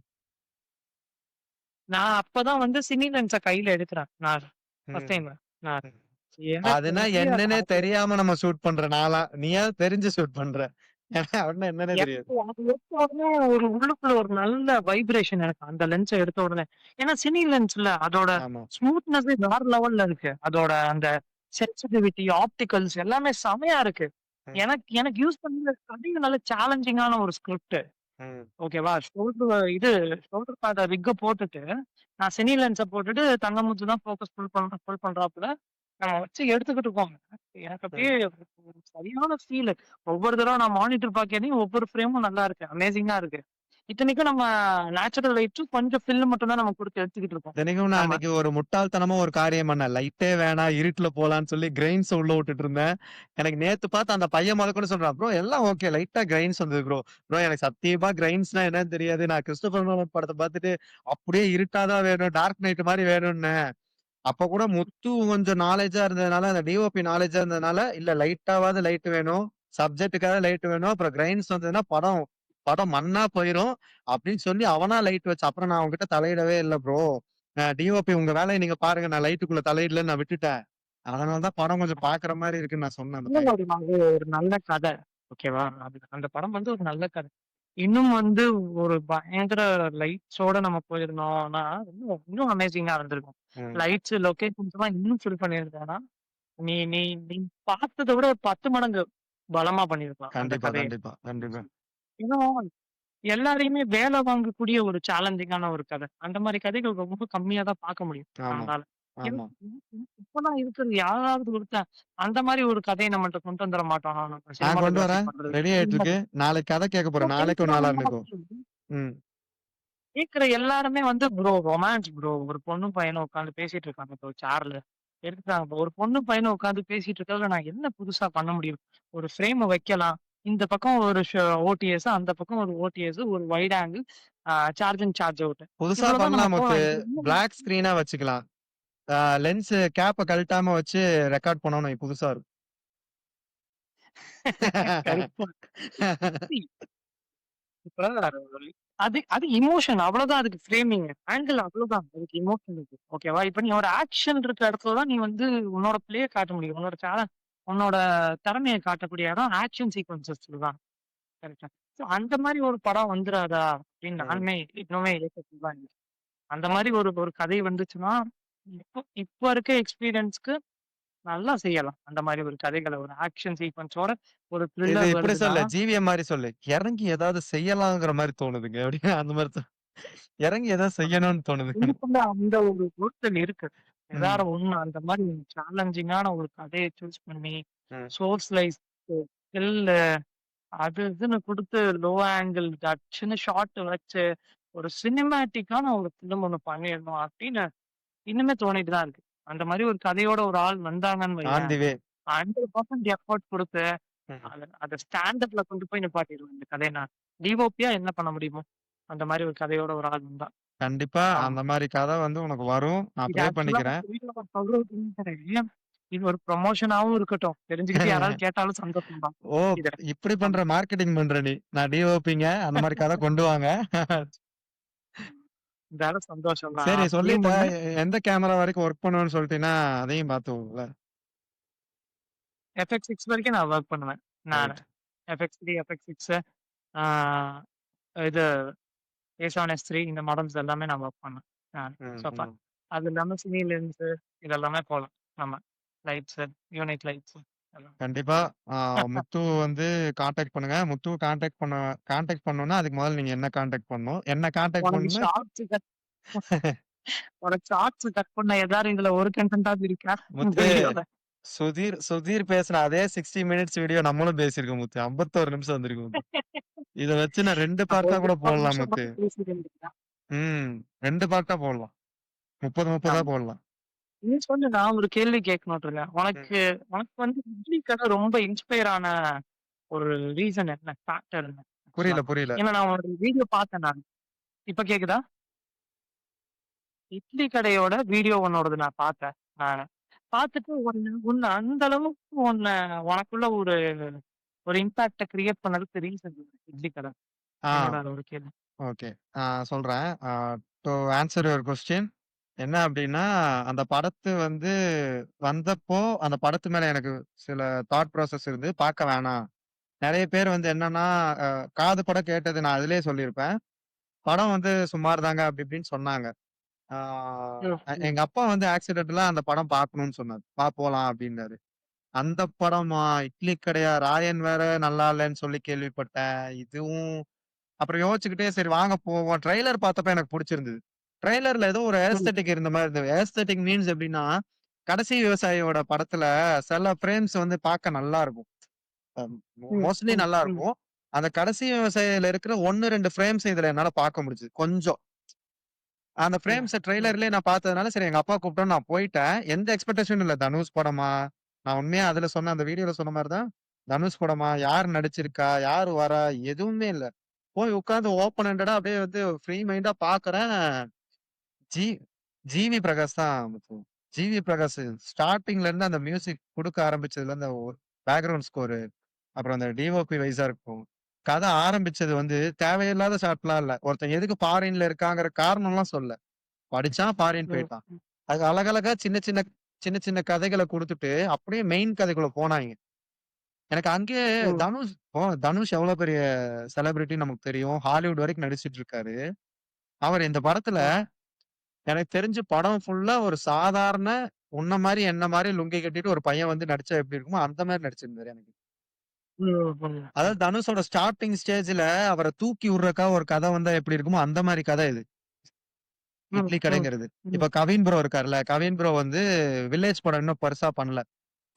நான் அப்பதான் வந்து சினி லென்ஸ கையில எடுக்குறேன். நான் ஃபர்ஸ்ட் ம். டைம். நான் ம். எனக்கு அதுன்னா வந்து என்னன்னே அது தெரியாம நம்ம ஷூட் பண்ற நான்லாம். நீயாவது தெரிஞ்சு ஷூட் பண்ற. எனக்கு அப்படின்னா என்னன்னே தெரியாது. எனக்கு அது எடுத்த உடனே ஒரு உள்ளுக்குள்ள ஒரு நல்ல வைப்ரேஷன் எனக்கு அந்த லென்ஸ எடுத்த உடனே. ஏன்னா சினி லென்ஸ்ல அதோட ஆமா. ஸ்மூத்னஸே வேற லெவல்ல இருக்கு. அதோட அந்த சென்சிட்டிவிட்டி, ஆப்டிகல்ஸ் எல்லாமே செமையா இருக்கு. ம். எனக்கு எனக்கு யூஸ் பண்ண கதையும் நல்ல சேலஞ்சிங்கான ஒரு ஸ்கிரிப்ட். ம். ஓகேவா? ஷோல்டர் பேட விக்க போட்டுட்டு, நான் சினி லென்ஸ போட்டுட்டு தங்கமுத்து தான் ஃபோக்கஸ் ஃபுல் பண்றாப்புல. நம்ம வச்சு எடுத்துக்கிட்டு இருக்கோம். எனக்கு அப்படியே ம். ஒரு சரியான ஃபீலு. ஒவ்வொரு தடவ நான் மானிட்டர் பாக்கையிலயும் ஒவ்வொரு ஃப்ரேமும் நல்லா இருக்கு. அமேசிங்கா இருக்கு. இத்தனைக்கும் நம்ம நேச்சுரல் லைட்டும் கொஞ்சம் ஃபில் மட்டும் தான் நம்ம குடுத்து எடுத்துக்கிட்டு இருக்கோம். இத்தனைக்கும் நான் நம்ம அன்னைக்கு ஒரு முட்டாள்தனமா ஒரு காரியம் பண்ணேன். லைட்டே வேணாம், இருட்டுல போலான்னு சொல்லி கிரெயின்ஸ உள்ள விட்டுட்டு இருந்தேன். எனக்கு நேத்து பார்த்து அந்த பையன் மொதற்கொண்டு சொல்றான், "ப்ரோ எல்லாம் ஓகே. லைட்டா கிரெயின்ஸ் வந்தது ப்ரோ." ப்ரோ எனக்கு சத்தியமா கிரெயின்ஸ்னா என்னன்னு தெரியாது. நான் கிறிஸ்டோபர் நோலன் படத்த பார்த்துட்டு, அப்படியே இருட்டா தான் வேணும், டார்க் நைட் மாரி வேணும்னேன். அப்ப கூட முத்து கொஞ்சம் நாலேட்ஜா இருந்ததுனால, அந்த டிஓபி நாலேட்ஜா இருந்ததுனால, இல்ல லைட்டாவாவது லைட் வேணும். சப்ஜெக்ட்டுக்காக லைட் வேணும். அப்புறம் கிரெயின்ஸ் வந்ததுன்னா படம் படம் மண்ணா போயிரும். அப்படின்னு சொல்லி அவனா லைட் வச்சான். அப்புறம் நான் அவன்கிட்ட தலையிடவே இல்ல ப்ரோ. டிஓபி உங்க வேலைய நீங்க பாருங்க. நான் லைட்டுக்குள்ள தலையிடலன்னு நான் விட்டுட்டேன். அதனால தான் படம் கொஞ்சம் பாக்குற மாரி இருக்குன்னு நான் சொன்னேன் அந்த இன்னும் பையன். ஒரு நல்ல கதை. ஓகேவா? அது அந்த படம் வந்து ஒரு நல்ல கதை. இன்னும் வந்து ஒரு பயங்கர லைட்ஸோட நம்ம போயிருந்தோம்னா, இன்னும் இன்னும் அமேசிங்கா இருந்திருக்கும். ம். லைட்ஸ், லொகேஷன்ஸ்லாம் இன்னும் ஃபில் பண்ணியிருந்தோம்னா, நீ நீ நீ பார்த்தத விட ஒரு 10 மடங்கு பலமா பண்ணியிருக்கலாம் அந்த கண்டிப்பா, கதைய. கண்டிப்பா, கண்டிப்பா. ஏன்னா, எல்லாரையுமே வேல வாங்கக்கூடிய ஒரு சேலஞ்சிங்கான ஒரு கதை. அந்த மாரி கதைகள் ரொம்ப கம்மியா தான் பார்க்க முடியும் ஆமா, நம்மளால. ஆமா. எனக்கு இப்பலாம் இருக்கிறது யாராவது ஒருத்தன் அந்த மாரி ஒரு கதைய நம்மள்ட்ட கொண்டு வந்துர மாட்டானா நம்ம நான் கொண்டு சினிமாட்டோகிராஃபி வரேன். பண்றது. ரெடி ஆயிட்டு இருக்கு. நாளைக்கு கதை கேட்க போறேன். நாளைக்கும் நாளான்னைக்கும். ம். கேட்கிற எல்லாருமே வந்து ப்ரோ ரொமான்ஸ் ப்ரோ. ஒரு பொண்ணும் பையனும் உட்கார்ந்து பேசிட்டு இருக்காங்க ப்ரோ சேர்ல. எடுத்துட்டாங்க ப்ரோ. ஒரு பொண்ணும் பையனும் உட்கார்ந்து பேசிட்டு இருக்கறதுல நான் என்ன புதுசா பண்ண முடியும்? ஒரு ஃப்ரேம வைக்கலாம். இந்த பக்கம் ஒரு ஓடிஎஸ், அந்த பக்கம் ஒரு ஓடிஎஸ், ஒரு வைட் ஆங்கிள், சார்ஜ் இன், சார்ஜ் அவுட். புதுசா இவ்வளவுதான் நம்ம பண்ணலாம் முத்து. போலாம். இதுல இன்னும் பிளாக் ஸ்கிரீனா வச்சுக்கலாம். லென்ஸ் கேப்ப கழட்டாம வச்சு ரெக்கார்ட் பண்ணோம் வை புதுசா இருக்கும். கருப்பா. இப்ப அது அது எமோஷன் அவ்வளவுதான் அதுக்கு ஃப்ரேமிங். ஆங்கிள் அவ்வளவுதான். அதுக்கு எமோஷன் இருக்கு. ஓகேவா? இப்ப நீ ஒரு ஆக்ஷன் இருக்க இடத்துல தான் நீ வந்து உன்னோட பிளேய காட்ட முடியும். உன்னோட திறமைய காட்டக்கூடிய இடம் ஆக்ஷன் சீக்வென்சஸ்ல தான். கரெக்ட்டா? சோ அந்த மாரி ஒரு படம் வந்துராதா? அப்படின்னு ம். நானுமே இன்னுமே ஏக்கத்துல தான் இருக்கேன். அந்த மாரி ஒரு ஒரு கதை வந்துச்சுன்னா, இப்ப இருக்க எக்ஸ்பீரியன்ஸ்க்கு நல்லா செய்யலாம். அந்த மாரி ஒரு கதைகள ஒரு ஆக்ஷன் சீக்வென்ஸோட ஒரு இது த்ரில்லர் இப்படி வருதுன்னா சொல்லு. ஜிவிஎம் மாரி சொல்லு. இறங்கி ஏதாவது செய்யலாங்கிற மாரி தோணுதுங்க. அப்படின்னு அந்த மாரி இறங்கி ஏதாவது செய்யணும்னு தோணுதுங்க எனக்கு. உள்ளுக்குள்ள அந்த ஒரு உறுத்தல் இருக்கு. ம். ஏதாவது ஒண்ணு அந்த மாரி சேலஞ்சிங்கான ஒரு கதைய சூஸ் பண்ணி, ம். சோர்ஸ் லைஸ் ஸ்டில்லு அது இதுன்னு குடுத்து லோ ஆங்கிள் டச்சுன்னு ஷாட் வச்சு, ஒரு சினிமேட்டிக்கான ஒரு ஃபிலிம் ஒண்ணு பண்ணிறணும் அப்படின்னு இன்னுமே தோணிட்டு தான் இருக்கு. அந்த மாரி ஒரு கதையோட ஒரு ஆள் வந்தாங்கன்னு ஆன் வையேன், தி வே. 100% எஃபோர்ட் குடுத்து, ம். அத ஸ்டாண்டர்ட்ல கொண்டு போய் நிப்பாட்டிருவேன் இந்த கதைய நான். டிஓபியா என்ன பண்ண முடியுமோ, அந்த மாரி ஒரு கதையோட ஒரு ஆள் வந்தா. கண்டிப்பா ஆமா. அந்த மாரி கதை வந்து உனக்கு வரும். நான் இது ப்ரே ஆக்சுவலா பண்ணிக்கிறேன். சொல்றது இது ஒரு ப்ரமோஷனாவும் இருக்கட்டும். தெரிஞ்சுக்கிட்டு யாராவது கேட்டாலும் சந்தோஷம் தான். ஓ! இத. இப்படி ஆமா. பண்ற மார்க்கெட்டிங் பண்ற நீ. நான் டிஓபிங்க அந்த மாரி கதை கொண்டு வாங்க. இருந்தாலும் சந்தோஷம் தான். சரி அதுலயும் சொல்லிட்ட. ஒண்ணு எந்த கேமரா வரைக்கும் ஒர்க் பண்ணுவேன்னு சொல்லிட்டீன்னா, அதையும் பார்த்துருவோம்ல. FX6 வரைக்கும் நான் வொர்க் பண்ணுவேன். நானு. ரைட். FX3, FX6 ஆ இது A7, S3 இந்த மாடல்ஸ் எல்லாமே நான் வொர்க் பண்ணேன். நானு ம், ஸோ ஃபார். ம். அது இல்லாம சினி லென்ஸு இதெல்லாமே போலாம். நம்ம. லைட்ஸு, யூனிட் லைட்ஸு எல்லாம். கண்டிப்பா. ஆ முத்து வந்து கான்டாக்ட் பண்ணுங்க. முத்துவ கான்டாக்ட் பண்ணணும்னா, அதுக்கு முதல்ல நீங்க என்ன கான்டாக்ட் பண்ணணும். என்ன கான்டாக்ட் உனக்கு பண்ணணும்னா ஷார்ட்ஸ் கட் உனக்கு ஷார்ட்ஸ் கட் பண்ண ஏதாவது இதுல ஒரு கன்டென்ட்டாவது இருக்கா? இந்த முத்து வீடியோல. சுதீர் சுதீர் பேசுன அதே 60 மினிட்ஸ் வீடியோ நம்மளும் பேசியிருக்கோம் முத்து. 51 நிமிஷம் வந்திருக்கு முத்து. இத வச்சு நான் 2 அப்ப பார்ட்டா வந்து கூட 10 போடலாம் நிமிஷம் முத்து. மட்டும் பேசிட்டு இருந்தீங்கன்னா. ம். 2 பார்ட்டா போடலாம். 30, 30ஆ ஆமா. போடலாம். நீ சொல்லு நான் ஒரு கேள்வி கேட்கணும்ட்டு இருக்கேன். ம். உனக்கு உனக்கு வந்து இட்லி கடை ரொம்ப இன்ஸ்பயர் ஆன ஒரு ரீசன் என்ன? ஃபேக்டர் என்ன? ஆக்சுவலா. புரியல, புரியல. ஏன்னா நான் உன்னோட வீடியோ பார்த்தேன் நானு. இப்ப கேக்குதா? இட்லி கடையோட வீடியோ உன்னோடது நான் பார்த்தேன் நானு. பார்த்துட்டு உன்ன உன்ன அந்த அளவுக்கு உனக்குள்ள ஒரு ஒரு இம்பாக்ட்ட கிரியேட் பண்ணதுக்கு ரீசன் என்ன? இட்லி கடை. ஆ என்னோட அது ஒரு கேள்வி. ஓகே. சொல்றேன். To answer your question. என்ன அப்டின்னா, அந்த படத்து வந்து வந்தப்போ, அந்த படத்து மேல எனக்கு சில தாட் ப்ராசஸ் இருந்து, பார்க்க வேணாம். நெறைய பேர் வந்து என்னன்னா, அ காது பட கேட்டது நான் அதிலேயே சொல்லியிருப்பேன். படம் வந்து சுமார் தாங்க அப்டி இப்டின்னு சொன்னாங்க. ஆ ம், ம், எங்க அப்பா வந்து ஆக்சிடென்டலா அந்த படம் பார்க்கணும்னு சொன்னாரு. "வா போலாம்" அப்டின்னாரு. அந்த படமா? இட்லி கடையா? ராயன் வேற நல்லா இல்லன்னு சொல்லி கேள்விப்பட்டேன். இதுவும் அப்புறம் யோசிச்சுக்கிட்டே சரி வாங்க போவோம். ட்ரெய்லர் பார்த்தப்ப எனக்கு புடிச்சிருந்தது. ட்ரெய்லர்ல ஏதோ ஒரு ம், ஏஸ்தெட்டிக் இருந்த மாரி இருந்தது. ஏஸ்தெட்டிக் மீன்ஸ் எப்படின்னா, கடைசி விவசாயியோட படத்துல சில ஃப்ரேம்ஸ் வந்து பார்க்க நல்லா இருக்கும். ம், மோஸ்ட்லி ம், நல்லா ம், இருக்கும். அந்த கடைசி விவசாயில இருக்கிற 1, 2 ஃப்ரேம்ஸ் இதுல என்னால பார்க்க முடிஞ்சது. கொஞ்சம். அந்த ம், ஃப்ரேம்ஸ ம், ட்ரெய்லர்லயே நான் பார்த்ததுனால, சரி எங்க அப்பா கூப்பிட்டோனு நான் போயிட்டேன். எந்த எக்ஸ்பெக்டேஷனும் இல்ல. தனுஷ் படமா? நான் உண்மையா அதுல சொன்ன அந்த வீடியோல சொன்ன மாரி தான். தனுஷ் படமா? யார் நடிச்சிருக்கா? யார் வரா? எதுவுமே இல்ல. போய் உட்கார்ந்து ஓப்பன் ஹேண்டடா அப்படியே வந்து ஃப்ரீ மைண்டா பார்க்குறேன். ஜி ஜிவி பிரகாஷ் தான் முத்து. ஜிவி பிரகாஷ் ஸ்டார்ட்டிங்ல இருந்து அந்த மியூசிக் குடுக்க ஆரம்பிச்சதுல அந்த பேக்கிரவுண்ட் ஸ்கோரு, அப்புறம் அந்த டிஓபி வைஸா இருக்கும். கதை ஆரம்பிச்சது வந்து தேவையில்லாத ஷாட்லாம் இல்ல. ஒருத்தன் எதுக்கு ஃபாரின்ல இருக்காங்கிற காரணம்லாம் சொல்லல. படிச்சான், ஃபாரின் ம், போயிட்டான். ம், அது அழகழகா சின்ன சின்ன சின்ன சின்ன கதைகள குடுத்துட்டு, அப்படியே மெயின் கதைக்குள்ள போனாய்ங்க. எனக்கு அங்கேயே ம், தனுஷ் எவ்வளோ பெரிய செலிபிரிட்டின்னு நமக்கு தெரியும். ஹாலிவுட் வரைக்கும் நடிச்சிட்டு இருக்காரு. அவர் இந்த படத்துல ம், எனக்கு தெரிஞ்சு படம் ஃபுல்லா ஒரு சாதாரண உன்ன மாரி, என்ன மாரி லுங்கி கட்டிட்டு ஒரு பையன் வந்து நடிச்சா எப்படி இருக்குமோ, அந்த மாரி நடிச்சிருந்தாரு எனக்கு. ம், ம், ம், அதாவது தனுஷோட ஸ்டார்ட்டிங் ஸ்டேஜ்ல அவர தூக்கி விடுறதுக்காக ஒரு கதை வந்தா எப்படி இருக்குமோ, அந்த மாரி கதை இது. ம், இட்லி ம், கடைங்கிறது. ம், இப்ப கவின் ப்ரோ இருக்கார்ல, கவின் ப்ரோ வந்து வில்லேஜ் படம் இன்னும் பெருசா பண்ணல.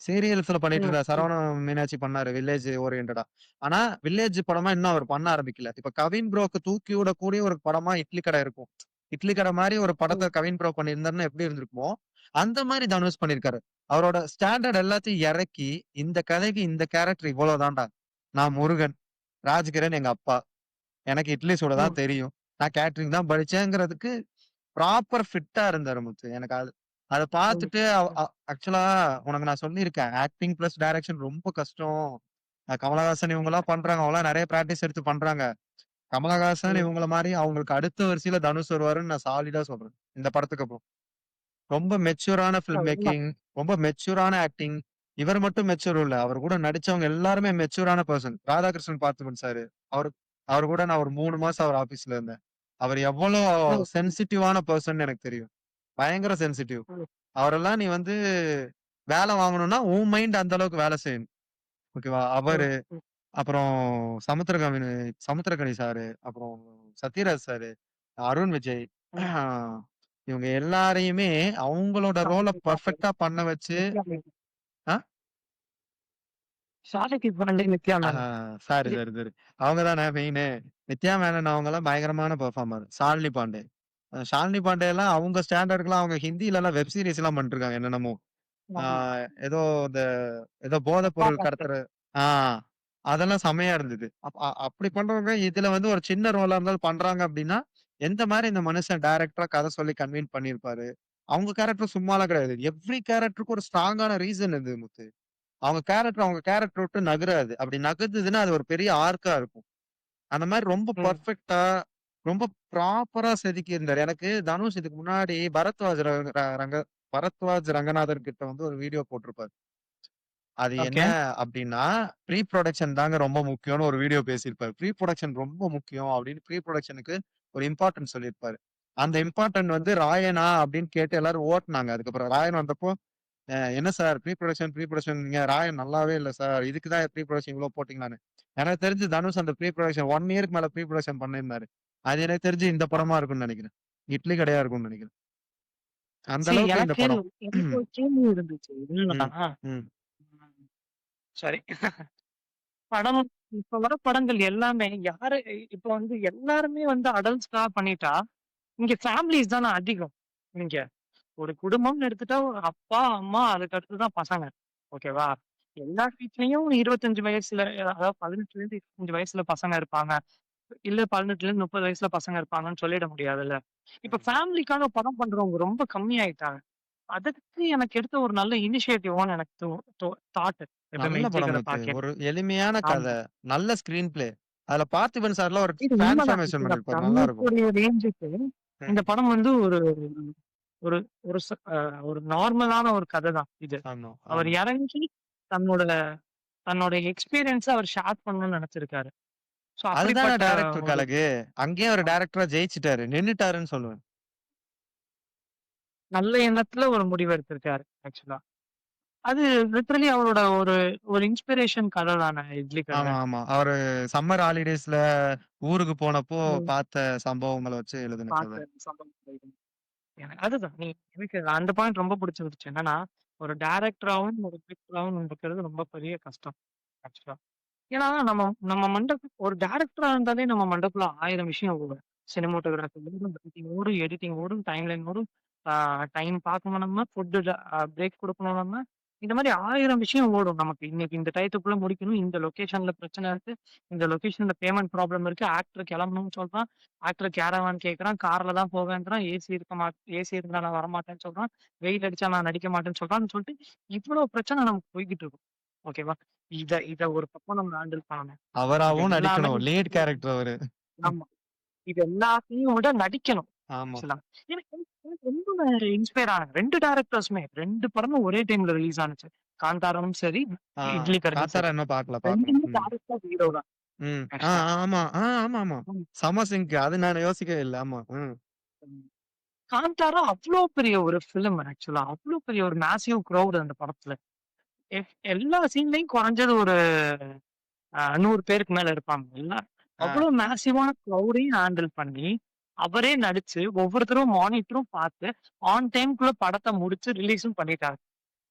சீரியல்ஸ்ல பண்ணிட்டு ம், இருந்தார். சரவணன் மீனாட்சி பண்ணாரு வில்லேஜ் ஓரியன்டடா. ஆனா, வில்லேஜ் படமா இன்னும் அவர் பண்ண ஆரம்பிக்கல. இப்ப கவின் ப்ரோக்கு தூக்கி விடக்கூடிய ஒரு படமா இட்லி கடை இருக்கும். இட்லி கடை மாரி ஒரு படத்த ம், கவின் ப்ரோ பண்ணியிருந்தாருன்னா எப்படி இருந்திருக்குமோ, அந்த மாரி தனுஷ் பண்ணியிருக்காரு. அவரோட ஸ்டாண்டர்ட் எல்லாத்தையும் இறக்கி, இந்த கதைக்கு இந்த கேரக்டர் இவ்வளோ தான்டா. நான் முருகன், ராஜ்கிரண் எங்க அப்பா. எனக்கு இட்லி சுட தான் ம், தெரியும். நான் கேட்டரிங் தான் படிச்சேங்கிறதுக்கு ப்ராப்பர் ஃபிட்டா இருந்தாரு முத்து. எனக்கு அத ம், பார்த்துட்டு அவ் ம், அ ஆக்சுவலா உனக்கு நான் சொல்லியிருக்கேன். ஆக்டிங் பிளஸ் டைரக்ஷன் ரொம்ப கஷ்டம். கமலஹாசன் இவங்கலாம் பண்றாங்க. அவங்கலாம் நெறைய பிராக்டிஸ் எடுத்து பண்றாங்க. கமலஹாசன் ம். இவங்கள மாரி அவங்களுக்கு அடுத்த வரிசையில தனுஷ் வருவாருன்னு நான் சாலிடா சொல்றேன். இந்த படத்துக்கு அப்புறம். ரொம்ப மெச்சூரான இல்ல ஃபில்ம் உண்ம. மேக்கிங், ரொம்ப மெச்சூரான ஆக்டிங். இவர் மட்டும் மெச்சூர் இல்ல. அவர் கூட நடிச்சவங்க எல்லாருமே மெச்சூரான பெர்சன். ராதாகிருஷ்ணன் பார்த்திபன் சாரு. அவரு அவரு கூட நான் ஒரு 3 மாசம் அவர் ஆபீஸ்ல இருந்தேன். அவர் எவ்வளோ ம், ம், சென்சிட்டிவான பெர்சன்னு எனக்கு தெரியும். பயங்கர சென்சிட்டிவ். ம், அவரெல்லாம் நீ வந்து வேல வாங்கணும்னா, உன் மைண்ட் அந்த அளவுக்கு வேல செய்யணும். ஓகேவா? ம், அவரு, ம், அப்புறம் சமுத்திரக்கனி சாரு, அப்புறம் சத்யராஜ் சாரு, அருண் விஜய். ம். இவங்க எல்லாரையுமே அவங்களோட ரோல சாலைக்கு பாண்டே, பெர்ஃபெக்ட்டா பண்ண வச்சு நித்யா மேனன். ஆ? சாலைக்கு பாண்டே, நித்யா ஆஹா, மேனன். சாரி, இது சாரி, சாரி. அவங்க தானே மெயினு. நித்யா மேனன் அவங்கலாம் பயங்கரமான பெர்ஃபார்மர். ஷாலினி பாண்டே. ஷாலினி பாண்டேலாம் அவங்க ஸ்டாண்டர்டுக்குலாம் அவங்க ஹிந்திலலாம் வெப் சீரிஸ்லாம் பண்ணிட்டுருக்காங்க என்னென்னமோ. ஆ ஆமா. ஏதோ இந்த ஏதோ போதைப் அப்பா பொருள் பாஸ்கர். கடத்துற ஆ அதெல்லாம் செம்மையா இருந்தது. அப்படி பண்றவங்க இதுல வந்து ஒரு சின்ன ரோலா இருந்தாலும் பண்றாங்க அப்படின்னா, எந்த மாரி இந்த மனுஷன் டைரக்டரா கதை சொல்லி கன்வின்ஸ் பண்ணியிருப்பாரு. அவங்க கேரக்டர் சும்மாலாம் கிடையாது. எவ்ரி கேரக்டருக்கும் ஒரு ஸ்ட்ராங்கான ரீசன் இது முத்து. அவங்க கேரக்டர் விட்டு நகராது. அப்படி நகர்ந்ததுன்னா, அது ஒரு பெரிய ஆர்க்கா இருக்கும். அந்த மாரி ரொம்ப ம். பெர்ஃபெக்ட்டா, ரொம்ப ப்ராப்பரா செதுக்கியிருந்தாரு. எனக்கு தனுஷ் இதுக்கு முன்னாடி பரத்வாஜ் ரங்கநாதன் கிட்ட வந்து ஒரு வீடியோ போட்டிருப்பாரு. அது என்ன ஓகே. அப்டின்னா, ப்ரீ புரொடக்ஷன் தாங்க ரொம்ப முக்கியம்னு ஒரு வீடியோ பேசியிருப்பாரு. ப்ரீ புரொடக்ஷன் ரொம்ப முக்கியம் அப்டின்னு ப்ரீ புரொடக்ஷனுக்கு ஒரு இம்பார்ட்டன்ஸ் சொல்லியிருப்பாரு. அந்த இம்பார்ட்டன்ட் வந்து ராயனா அப்டின்னு கேட்டு எல்லாரும் ஓட்டுனாங்க. அதுக்கப்புறம் ராயன் வந்தப்போ, என்ன சார் ப்ரீ புரொடக்ஷன் நீங்க ராயன் நல்லாவே இல்ல சார். இதுக்கு தான் ப்ரீ புரொடக்ஷன் இவ்ளோ போட்டீங்களான்னு. எனக்கு தெரிஞ்சு தனுஷ் அந்த ப்ரீ புரொடக்ஷன் 1 இயர்க்கு மேல ப்ரீ புரொடக்ஷன் பண்ணியிருந்தாரு. அது எனக்கு தெரிஞ்சு இந்த படமா இருக்கும்னு நெனைக்கிறேன். இட்லி கடையா இருக்கும்னு நெனைக்கிறேன். அந்த அளவுக்கு இந்த எனக்கு படம். எனக்கு ஒரு கேள்வி இருந்துச்சு. என்னன்னா, ம், ம். ம் சாரி. படம் இப்ப வர படங்கள் எல்லாமே யாரு இப்ப வந்து எல்லாருமே வந்து அடல்ட்ஸ்டா பண்ணிட்டா, இங்க ஃபேமிலிஸ் தான அதிகம். இங்க ஒரு குடும்பம்னு எடுத்துட்டா ஒரு அப்பா, அம்மா அதுக்கு அடுத்து தான் பசங்க. ஓகேவா? எல்லா வீட்லயும் 25 வயசுல அதாவது 18லருந்து 25 வயசுல பசங்க இருப்பாங்க. இல்ல 18லருந்து 30 வயசுல பசங்க இருப்பாங்கன்னு சொல்லிட முடியாதுல்ல. இப்ப ம். ஃபேமிலிக்காக படம் பண்றவங்க ரொம்ப கம்மியாயிட்டாங்க. அதுக்கு எனக்கு எடுத்த ஒரு நல்ல இனிஷியேட்டிவான்னு எனக்கு தோ தோ தாட் எப்பவுமே நல்ல இட்லி படம் கடை முத்து. பாக்கையில. ஒரு எளிமையான கத. ஆமா. நல்ல ஸ்க்ரீன் பிளே. அதுல பார்த்திபன் சார்லாம் ஒரு இது உண்மதான். டிரான்ஸ்ஃபார்மேஷன் இப்ப பண்ணியிருப்பாரு. நல்லா இருக்கும். தனுஷுடைய ரேஞ்சுக்கு இந்த ம். படம் வந்து ஒரு ஒரு ஒரு ச அ ஒரு நார்மலான ஒரு கதை தான் இது. ஆமா, அவர் ஆமா. இறங்கி தன்னோட தன்னோட எக்ஸ்பீரியன்ஸ அவர் ஷேர் பண்ணணும்னு நெனச்சிருக்காரு. சோ அதுதானே அப்படிப்பட்ட டைரக்டருக்கு ஒரு அழகு. அங்கேயே ஒரு ஆ டைரக்டரா ஜெயிச்சுட்டாரு. நின்னுட்டாருன்னு சொல்லுவேன். நல்ல எண்ணத்துல ஒரு முடிவு எடுத்திருக்காரு ஆக்சுவலா. அது லிட்டரலி அவரோட ஒரு ஒரு இன்ஸ்பிரேஷன் கதை தானே இட்லி ஆமா, கடை. ஆமா. அவரு சம்மர் ஹாலிடேஸ்ல ஊருக்கு போனப்போ ம். பார்த்த சம்பவங்கள வச்சு எழுதின கத. பார்த்த சம்பவம். அதுதான். எனக்கு அந்த பாயிண்ட் ரொம்ப பிடிச்சிருந்துச்சு. என்னன்னா, ஒரு டைரக்டராவும், ஒரு டிரெக்டராவும் இருக்கிறது ரொம்ப பெரிய கஷ்டம். ஆக்சுவலா. ஏன்னா, நம்ம நம்ம ஒரு டைரக்டரா இருந்தாலே நம்ம மண்டக்குள்ள 1000 விஷயம் ஓடும். சினிமாட்டோகிராஃபி ஓடும், ரைட்டிங் ஓடும், எடிட்டிங் ஓடும், டைம்லைன் ஓடும். ஆ டைம் பார்க்கணும் நம்ம, ஃபுட் பிரேக் குடுக்கணும் நம்ம. இந்த மாரி 1000 விஷயம் ஓடும் நமக்கு. இன்னைக்கு இந்த டயத்துக்குள்ள முடிக்கணும். இந்த லொகேஷன்ல பிரச்சனை இருக்கு. இந்த லொகேஷன்ல பேமெண்ட் ப்ராப்ளம் இருக்கு. ஆக்டர் கிளம்பணும்னு சொல்றான். ஆக்டர் கேரவான் கேட்கறான். கார்ல தான் போவேன்றான். ஏசி இருந்தா நான் வரமாட்டேன்னு சொல்றான். வெயில் அடிச்சா நான் நடிக்க மாட்டேன்னு சொல்றான்னு சொல்லிட்டு, இவ்ளோ பிரச்சனை நமக்கு போய்க்கிட்டு இருக்கும். ஓகேவா? இத இத ஒரு பக்கம் நம்ம ஹேண்டில் பண்ணணும். இது அவராவும் எல்லாமே நடிக்கணும். லீட் கேரக்டர் அவரு. ஆமா. இது எல்லாத்தையும் விட நடிக்கணும். ஆமா. ஆக்சுவலா. எனக்கு எனக்கு எனக்கு ரொம்ப இன்ஸ்பயர் ஆனாங்க. 2 டைரக்டர்ஸுமே 2 படமும் ஒரே டைம்ல ரிலீஸ் ஆனுச்சு. காந்தாராவும் சரி, ஆ இட்லி கடையும் சரி. காத்தாரா இன்னும் பார்க்கணும். 2மே ம். டைரக்டர் ஹீரோ தான் ம். ஆக்சுவலா. ஆமா. ஆமாமா. ம். செம சிங்க். அது நான் யோசிக்கவே இல்ல. ஆமா. ம். ம். காந்தாரா அவ்ளோ பெரிய ஒரு ஃபிலிம் ஆக்சுவலா. அவ்ளோ பெரிய ஒரு மேசிவ் கிரவுட் அந்த படத்துல. எல்லா சீன்லயும் குறைஞ்சது ஒரு 100 பேருக்கு மேல இருப்பாங்க. ஆ. அவ்ளோ மேசிவான கிரவுடையும் ஹேண்டில் பண்ணி, அவரே நடிச்சு, ஒவ்வொருத்தரும் மானிட்டரும் பார்த்து, ஆன் டைம்க்குள்ள படத்த முடிச்சு ரிலீஸும் பண்ணிட்டாரு.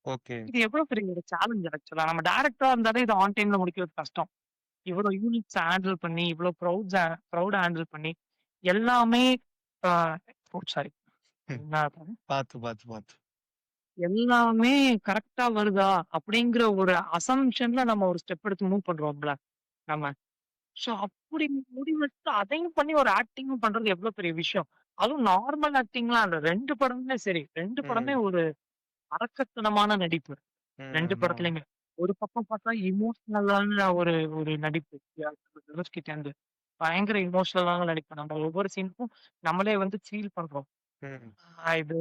ஓகே. இது எவ்வளோ பெரிய ஒரு சேலஞ்ச் ஆக்சுவலா. நம்ம டைரக்டரா இருந்தாலே இத ஆன் டைம்ல முடிக்கிறது கஷ்டம். இவ்வளோ யூனிட்ஸ் ஹேண்டில் பண்ணி, இவ்வளோ கிரவுட் ஹேண்டில் பண்ணி, எல்லாமே ஆ ஓ சாரி. ம். என்ன பார்த்து. எல்லாமே கரெக்ட்டா வருதா? அப்படிங்கிற ஒரு அசம்ப்ஷன்ல நம்ம ஒரு ஸ்டெப் எடுத்து மூவ் பண்றோம்ல நம்ம. ஸோ அப்படி முடிவெடுத்து அதையும் பண்ணி ஒரு ஆக்டிங்கும் பண்றது எவ்வளோ பெரிய விஷயம். அதுவும் நார்மல் ஆக்டிங்லாம் இல்ல. 2 படமுமே சரி. 2 படமே ம். ஒரு அரக்கத்தனமான நடிப்பு. 2 ம். ஆமா. படத்துலயுமே. ஒரு பக்கம் பார்த்தா இமோஷனலான ஒரு ஒரு நடிப்பு. தனுஷ் கிட்ட இருந்து. பயங்கர எமோஷனலான நடிப்பு. நம்ம ஒவ்வொரு சீனுக்கும் நம்மளே வந்து ஃபீல் பண்றோம். ம். இது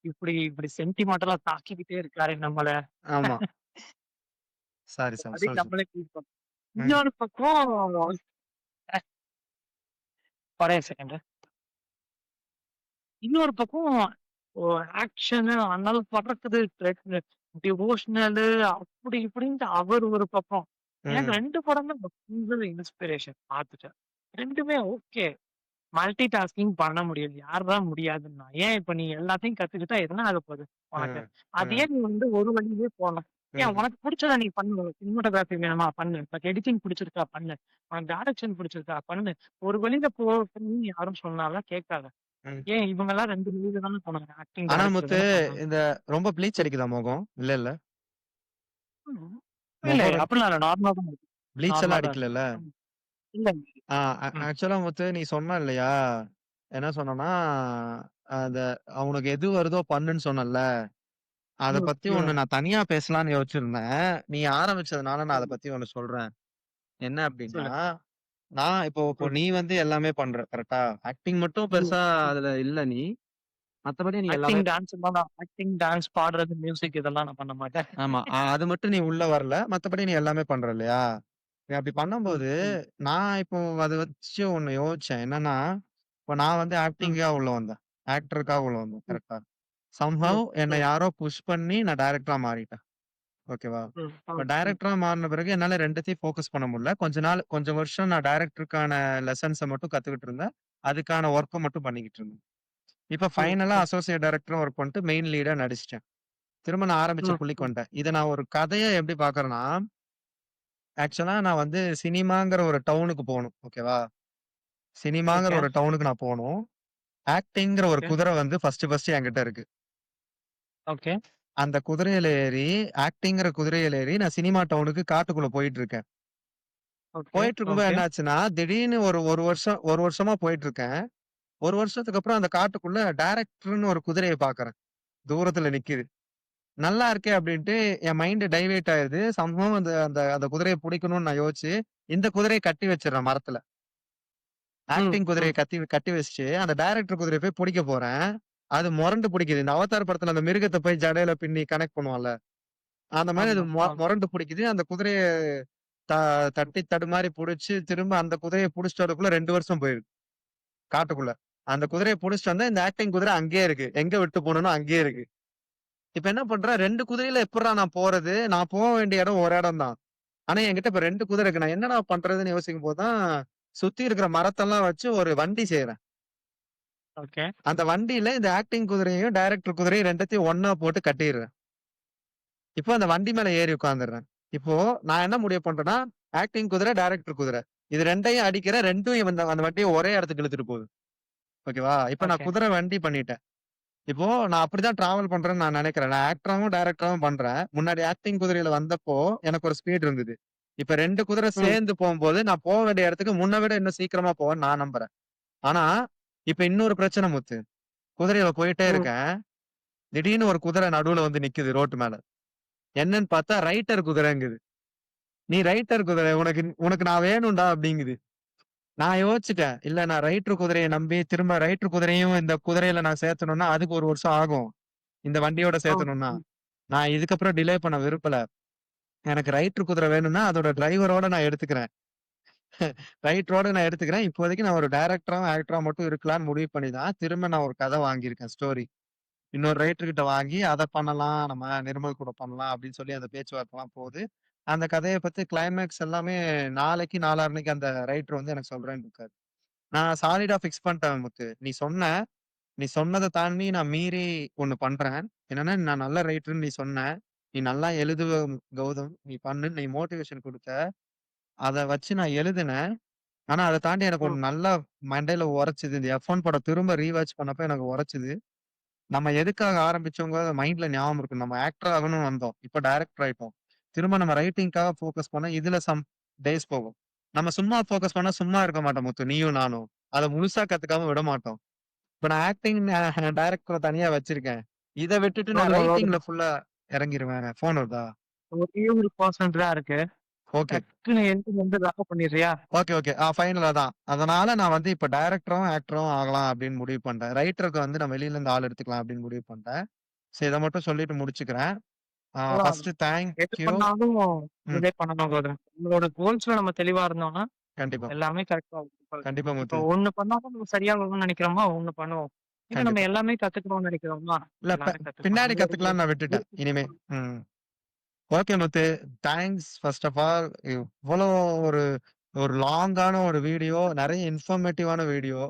இப்படி இப்படி சென்டிமெண்டலா தாக்கிக்கிட்டே இருக்காரே நம்மள. ஆமா. சாரி. அப்படின்னு சொல்லு. நம்மளே ஃபீல் பண்றோம். ம். இன்னொரு பக்கம் ஒரே செகண்ட். இன்னொரு பக்கம் ஆக்ஷனு அனல் பறக்குது, டிவோஷனலு அப்படி இப்படின்ட்டு அவர் ஒரு பக்கம். எனக்கு ம். 2 படமே பயங்கர இன்ஸ்பிரேஷன் பார்த்துட்டேன். 2மே ஓகே. மல்டி டாஸ்கிங் பண்ண முடியும். யார் தான் முடியாதுன்னா? ஏன் இப்ப நீ எல்லாத்தையும் கத்துக்கிட்டா என்ன ஆகப்போது உனக்கு? ம். அதையே ம். நீ வந்து ஒரு வழியிலே போலாம். ஏன் ம். உனக்கு புடிச்சத நீ பண்ணு. சினிமாட்டோகிராஃபி வேணுமா? பண்ணு. உனக்கு எடிட்டிங் புடிச்சிருக்கா? பண்ணு. உனக்கு டைரக்ஷன் புடிச்சிருக்கா? பண்ணு. ஒரு வழியில போன்னு யாரும் சொன்னாலாம் கேட்காத. ம். ஏன் இவங்கலாம் 2 வழியில தானே போனாங்க. ஆக்டிங், ஆனா டைரக்டர் முத்து தானே பண்ணாங்க. இந்த ரொம்ப ப்ளீச் அடிக்குதா முகம்? இல்லல்ல? ம். இல்ல முகம் அப்படிலாம் இல்ல. நார்மலா தான் இருக்கு. ப்ளீச் நார்மலா எல்லாம் தான் இருக்கு. அடிக்கலல்ல? ம். இல்ல. ஆ ம். ஆக்சுவலா முத்து நீ சொன்ன இல்லையா? என்ன சொன்னேன்னா, அத உனக்கு எது வருதோ பண்ணுன்னு சொன்னேன்ல. அத பத்தி ஒண்ணு ம். நான் தனியா பேசலான்னு யோசிச்சிருந்தேன். நீ ஆரம்பிச்சதுனால நான் அத ம். பத்தி ஒண்ணு சொல்றேன். என்ன அப்டின்னா, சொல்லுங்க. நான் இப்போ ம். நீ வந்து எல்லாமே பண்ற. கரெக்ட்டா? ஆக்டிங் மட்டும் ம். பெருசா ம். அதுல இல்ல நீ. மத்தபடி நீ எல்லாமே ஆக்டிங், டான்ஸ்லாம் நான் ஆக்டிங், டான்ஸ், பாடுறது, மியூசிக் இதெல்லாம் நான் பண்ண மாட்டேன். ஆமா. அது மட்டும் நீ உள்ள வரல. மத்தபடி நீ எல்லாமே பண்ற இல்லையா? நீ அப்டி ம். பண்ணும்போது, ம். நான் இப்போ அத வச்சு ஒண்ணு யோசிச்சேன். என்னன்னா, இப்ப நான் வந்து ம். ஆக்டிங்கா உள்ள வந்தேன். ஆக்டருக்கா உள்ள வந்தேன். ம். கரெக்ட்டா? சம்ஹவ் ம். என்ன ம். யாரோ புஷ் பண்ணி நான் டைரக்டரா மாறிட்டேன். ஓகேவா? ம். இப்ப ம். ம். டைரக்டரா மாறுன பிறகு என்னால 2த்தையும் ஃபோக்கஸ் பண்ண முடியல. கொஞ்சம் வருஷம் நான் டைரக்டருக்கான லெசன்ஸ மட்டும் கத்துக்கிட்டு இருந்தேன். அதுக்கான வொர்க்க மட்டும் பண்ணிக்கிட்டு இருந்தேன். இப்ப ம். ஃபைனலா ம். அசோசியேட் டைரக்டரா வொர்க் பண்ணிட்டு மெயின் லீடா நடிச்சுட்டேன். திரும்ப நான் ஆரம்பிச்ச ம். புள்ளிக்கு ம். வந்துட்டேன். இத நான் ஒரு கதையா எப்படி பார்க்குறேன்னா, ஆக்சுவலா நான் வந்து சினிமாங்கிற ஒரு டவுனுக்கு போணும். ஓகேவா? சினிமாங்கிற ஓகே. ஒரு டவுனுக்கு நான் போணும். ஆக்டிங்கிற ஒரு ஓகே. குதிரை வந்து ஃபர்ஸ்ட் என்கிட்ட இருக்கு. ஓகே. அந்த குதிரையில ஏறி ஆக்டிங்கிற குதிரையில ஏறி நான் சினிமா டவுனுக்கு காட்டுக்குள்ள போயிட்டு இருக்கேன். ஓகே. போயிட்டு இருக்கும்போது ஓகே. என்னாச்சுன்னா, திடீர்னு ஒரு வருஷமா போயிட்டு இருக்கேன். 1 வருஷத்துக்கு அப்புறம் அந்த காட்டுக்குள்ள டைரக்டர்ன்னு ஒரு குதிரைய பார்க்குறேன். தூரத்துல நிக்குது. நல்லா இருக்கே அப்டின்ட்டு என் மைண்ட் டைவர்ட் ஆயிருது. சம்பவம் அந்த அந்த அந்த குதிரைய புடிக்கணும்னு நான் யோசிச்சு, இந்த குதிரைய கட்டி வச்சுர்றேன் மரத்துல. ம். ஆக்டிங் குதிரைய ம். கத்தி கட்டி வச்சுட்டு, அந்த டைரக்டர் குதிரைய போய் புடிக்க போறேன். அது மொரண்டு புடிக்குது. இந்த அவதார் படத்துல அந்த மிருகத்த போய் ஜடையில பின்னி கனெக்ட் பண்ணுவான்ல. அந்த மாரி அது ஆமா. ஆமா. மொரண்டு புடிக்குது. அந்த குதிரைய த தட்டி தடுமாறி புடிச்சு, திரும்ப அந்த குதிரைய புடிச்சுட்டு வரதுக்குள்ள 2 வருஷம் போயிருது. காட்டுக்குள்ள. அந்த குதிரைய புடிச்சுட்டு வந்தா, இந்த ஆக்டிங் குதிரை அங்கேயே இருக்கு. எங்க விட்டு போனேனோ அங்கேயே இருக்கு. இப்ப என்ன பண்றேன், 2 குதிரையில எப்புட்றா நான் போறது? நான் போ வேண்டிய இடம் ஒரு இடம் தான். ஆனா என்கிட்ட இப்ப 2 குதிரை இருக்கு. நான் என்னடா பண்றதுன்னு யோசிக்கும்போது தான், சுத்தி இருக்கிற மரத்தெல்லாம் வச்சு ஒரு வண்டி செய்றேன். ஓகே. அந்த வண்டியில இந்த ஆக்டிங் குதிரையையும், டைரக்டர் குதிரையும் 2த்தையும் ஒண்ணா போட்டு கட்டிர்றேன். இப்போ அந்த வண்டி மேல ஏறி உட்கார்ந்துர்றேன். இப்போ நான் என்ன முடிவு பண்றேன்னா, ஆக்டிங் குதிரை, டைரக்டர் குதிரை. இது 2யும் அடிக்கிறேன். 2ம் அந்த அந்த வண்டிய ஒரே இடத்துக்கு இழுத்துட்டு போகுது. ஓகேவா? இப்ப நான் ஓகே. குதிரை வண்டி பண்ணிட்டேன். இப்போ நான் அப்படிதான் டிராவல் பண்றேன்னு நான் நெனைக்கிறேன். நான் ஆக்டராவும், டைரக்டராவும் பண்றேன். முன்னாடி ஆக்டிங் குதிரையில வந்தப்போ எனக்கு ஒரு ஸ்பீட் இருந்தது. இப்ப 2 குதிரை ம். சேர்ந்து போம்போது, நான் போ வேண்டிய இடத்துக்கு முன்ன விட இன்னும் சீக்கிரமா போவேன்னு நான் நம்புறேன். ஆனா, இப்ப இன்னொரு பிரச்சனை முத்து. குதிரையில போயிட்டே ம். இருக்கேன். திடீர்னு ஒரு குதிரை நடுவுல வந்து நிக்குது ரோட்டு மேல. என்னன்னு பார்த்தா ரைட்டர் குதிரைங்குது. "நீ ரைட்டர் குதிரை. உனக்கு உனக்கு நான் வேணும்டா" அப்படிங்குது. நான் யோசிச்சுட்டேன். இல்ல நான் ரைட்டர் குதிரைய நம்பி திரும்ப ரைட்டர் குதிரையும் இந்த குதிரையில நான் சேர்த்தணும்னா, அதுக்கு 1 வருஷம் ஆகும். இந்த வண்டியோட ம். சேர்த்தணும்னா. ம். நான் இதுக்கப்புறம் டிலே பண்ண விரும்பல. எனக்கு ரைட்டர் குதிரை வேணும்னா, அதோட டிரைவரோட நான் எடுத்துக்கிறேன். ரைட்டரோட நான் எடுத்துக்கிறேன். இப்போதைக்கு நான் ஒரு டைரக்டரா, ஆக்டரா மட்டும் இருக்கலான்னு முடிவு பண்ணி தான், திரும்ப நான் ஒரு கதை வாங்கியிருக்கேன் ஸ்டோரி. இன்னொரு ரைட்டர் கிட்ட வாங்கி, அத பண்ணலாம். நம்ம நிர்மல் கூட பண்ணலாம் அப்படின்னு சொல்லி அந்த பேச்சுவார்த்தைலாம் போகுது. அந்த கதைய பத்தி கிளைமாக்ஸ் எல்லாமே நாளைக்கு, நாளான்னைக்கு அந்த ரைட்டர் வந்து எனக்கு சொல்றேன்னு இருக்காரு. நான் சாலிடா ஃபிக்ஸ் பண்ணிட்டேன் முத்து. நீ சொன்னத தாண்டி நான் மீறி ஒண்ணு பண்றேன். என்னன்னா, நான் நல்ல ரைட்டர்ன்னு நீ சொன்ன. நீ நல்லா எழுதுவ கௌதம். நீ பண்ணுன்னு நீ மோட்டிவேஷன் குடுத்த. அத வச்சு நான் எழுதினேன். ஆனா, அத தாண்டி எனக்கு ம். ஒண்ணு நல்லா மண்டையில உரைச்சுது. இந்த எஃப்1 படம் திரும்ப ரீவாட்ச் பண்ணப்ப எனக்கு உரைச்சுது. நம்ம எதுக்காக ஆரம்பிச்சோங்கிறது மைண்ட்ல ஞாபகம் இருக்கு. நம்ம ஆக்டர் ஆகணும்னு வந்தோம். இப்ப டைரக்டர் ஆயிட்டோம். திரும்ப நம்ம ரைட்டிங்க்காக ஃபோக்கஸ் பண்ணா, இதுல சம் டேஸ் போகும். நம்ம சும்மா ஃபோக்கஸ் பண்ணா சும்மா இருக்க மாட்டோம் முத்து. நீயும் நானும். அத முழுசா கத்துக்காம விட மாட்டோம். இப்ப நான் ஆக்டிங் டைரக்டர தனியா வச்சிருக்கேன். இத விட்டுட்டு நான் ஓடுங்க, ரைட்டிங்ல ஓடுங்க. ஃபுல்லா இறங்கிருவேன். ஃபோன் வருதா? ஒரே ஒரு பெர்சன்ட் தான் இருக்கு. ஓகே. டக்குனு என்டிங் வந்து ரஃப் பண்ணிடுறியா? ஓகே. ஃபைனல் அதான். அதனால நான் வந்து இப்ப டைரக்டரும், ஆக்டரும் ஆகலாம் அப்படின்னு முடிவு பண்ணிட்டேன். ரைட்டருக்கு வந்து நான் வெளியில இருந்து ஆள் எடுத்துக்கலாம் அப்படின்னு முடிவு பண்ணிட்டேன். சரி இத மட்டும் சொல்லிட்டு முடிச்சுக்கிறேன். அதான். ஃபர்ஸ்ட் தேங்க் எது யூ. பண்ணாலும் ம். இதே பண்ணணும் கௌதம். நம்மளோட கோல்ஸ்ல நம்ம தெளிவா இருந்தோம்னா, கண்டிப்பா. எல்லாமே கரெக்ட்டா இருக்கும். இப்ப கண்டிப்பா இப்ப முத்து. ஒண்ணு பண்ணாலும் நம்ம சரியா வரும்னு நெனைக்கிறோமா, ஒண்ணு பண்ணுவோம். இல்ல நம்ம கண்டிப்பா. எல்லாமே கத்துக்கணும்னு நெனைக்கிறோமா, இல்ல எல்லாமே கத்துக்கலாம். பின்னாடி அந்த ஒரு கத்துக்கலாம்ன்னு நான் விட்டுட்டேன். இனிமே. ம். Okay Muthu. Thanks first of all. இவ்வளோ ஒரு ஒரு லாங்கான ஒரு வீடியோ, நெறைய இன்ஃபர்மேட்டிவான வீடியோ.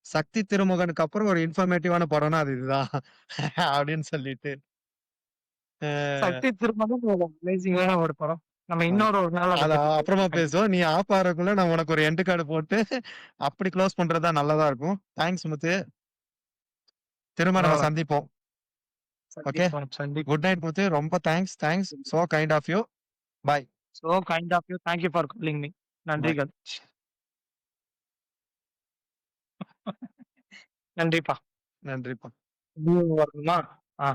சக்தி திருமகனுக்கு அப்புறம் ஒரு இன்ஃபர்மேட்டிவான படம்னா அது இதுதான். அப்படின்னு சொல்லிட்டு. அ சக்தி திருமணம் ஒரு அமேசிங்கான ஒரு படம். நம்ம ஆமா. இன்னொரு ஒரு நாள் அத அத பத்தி அப்புறமா பேசலாம் கண்டிப்பா. பேசுவோம். நீ ஆஃப் ஆகுறதுக்குள்ள நான் உனக்கு ஒரு எண்ட் கார்டு போட்டு அப்படி க்ளோஸ் பண்றது தான் நல்லதா இருக்கும். தேங்க்ஸ் முத்து. திரும்ப நம்ம பரவால்ல. சந்திப்போம். ஓகே. சந்திப்போம், குட் சந்திப்போம். நைட் முத்து. ரொம்ப thanks. So kind of you. Bye. So kind of you. Thank you for calling me. Bye. நன்றிகள். நன்றிப்பா. நன்றிப்பா. நீங்க வரணுமா? ஆ.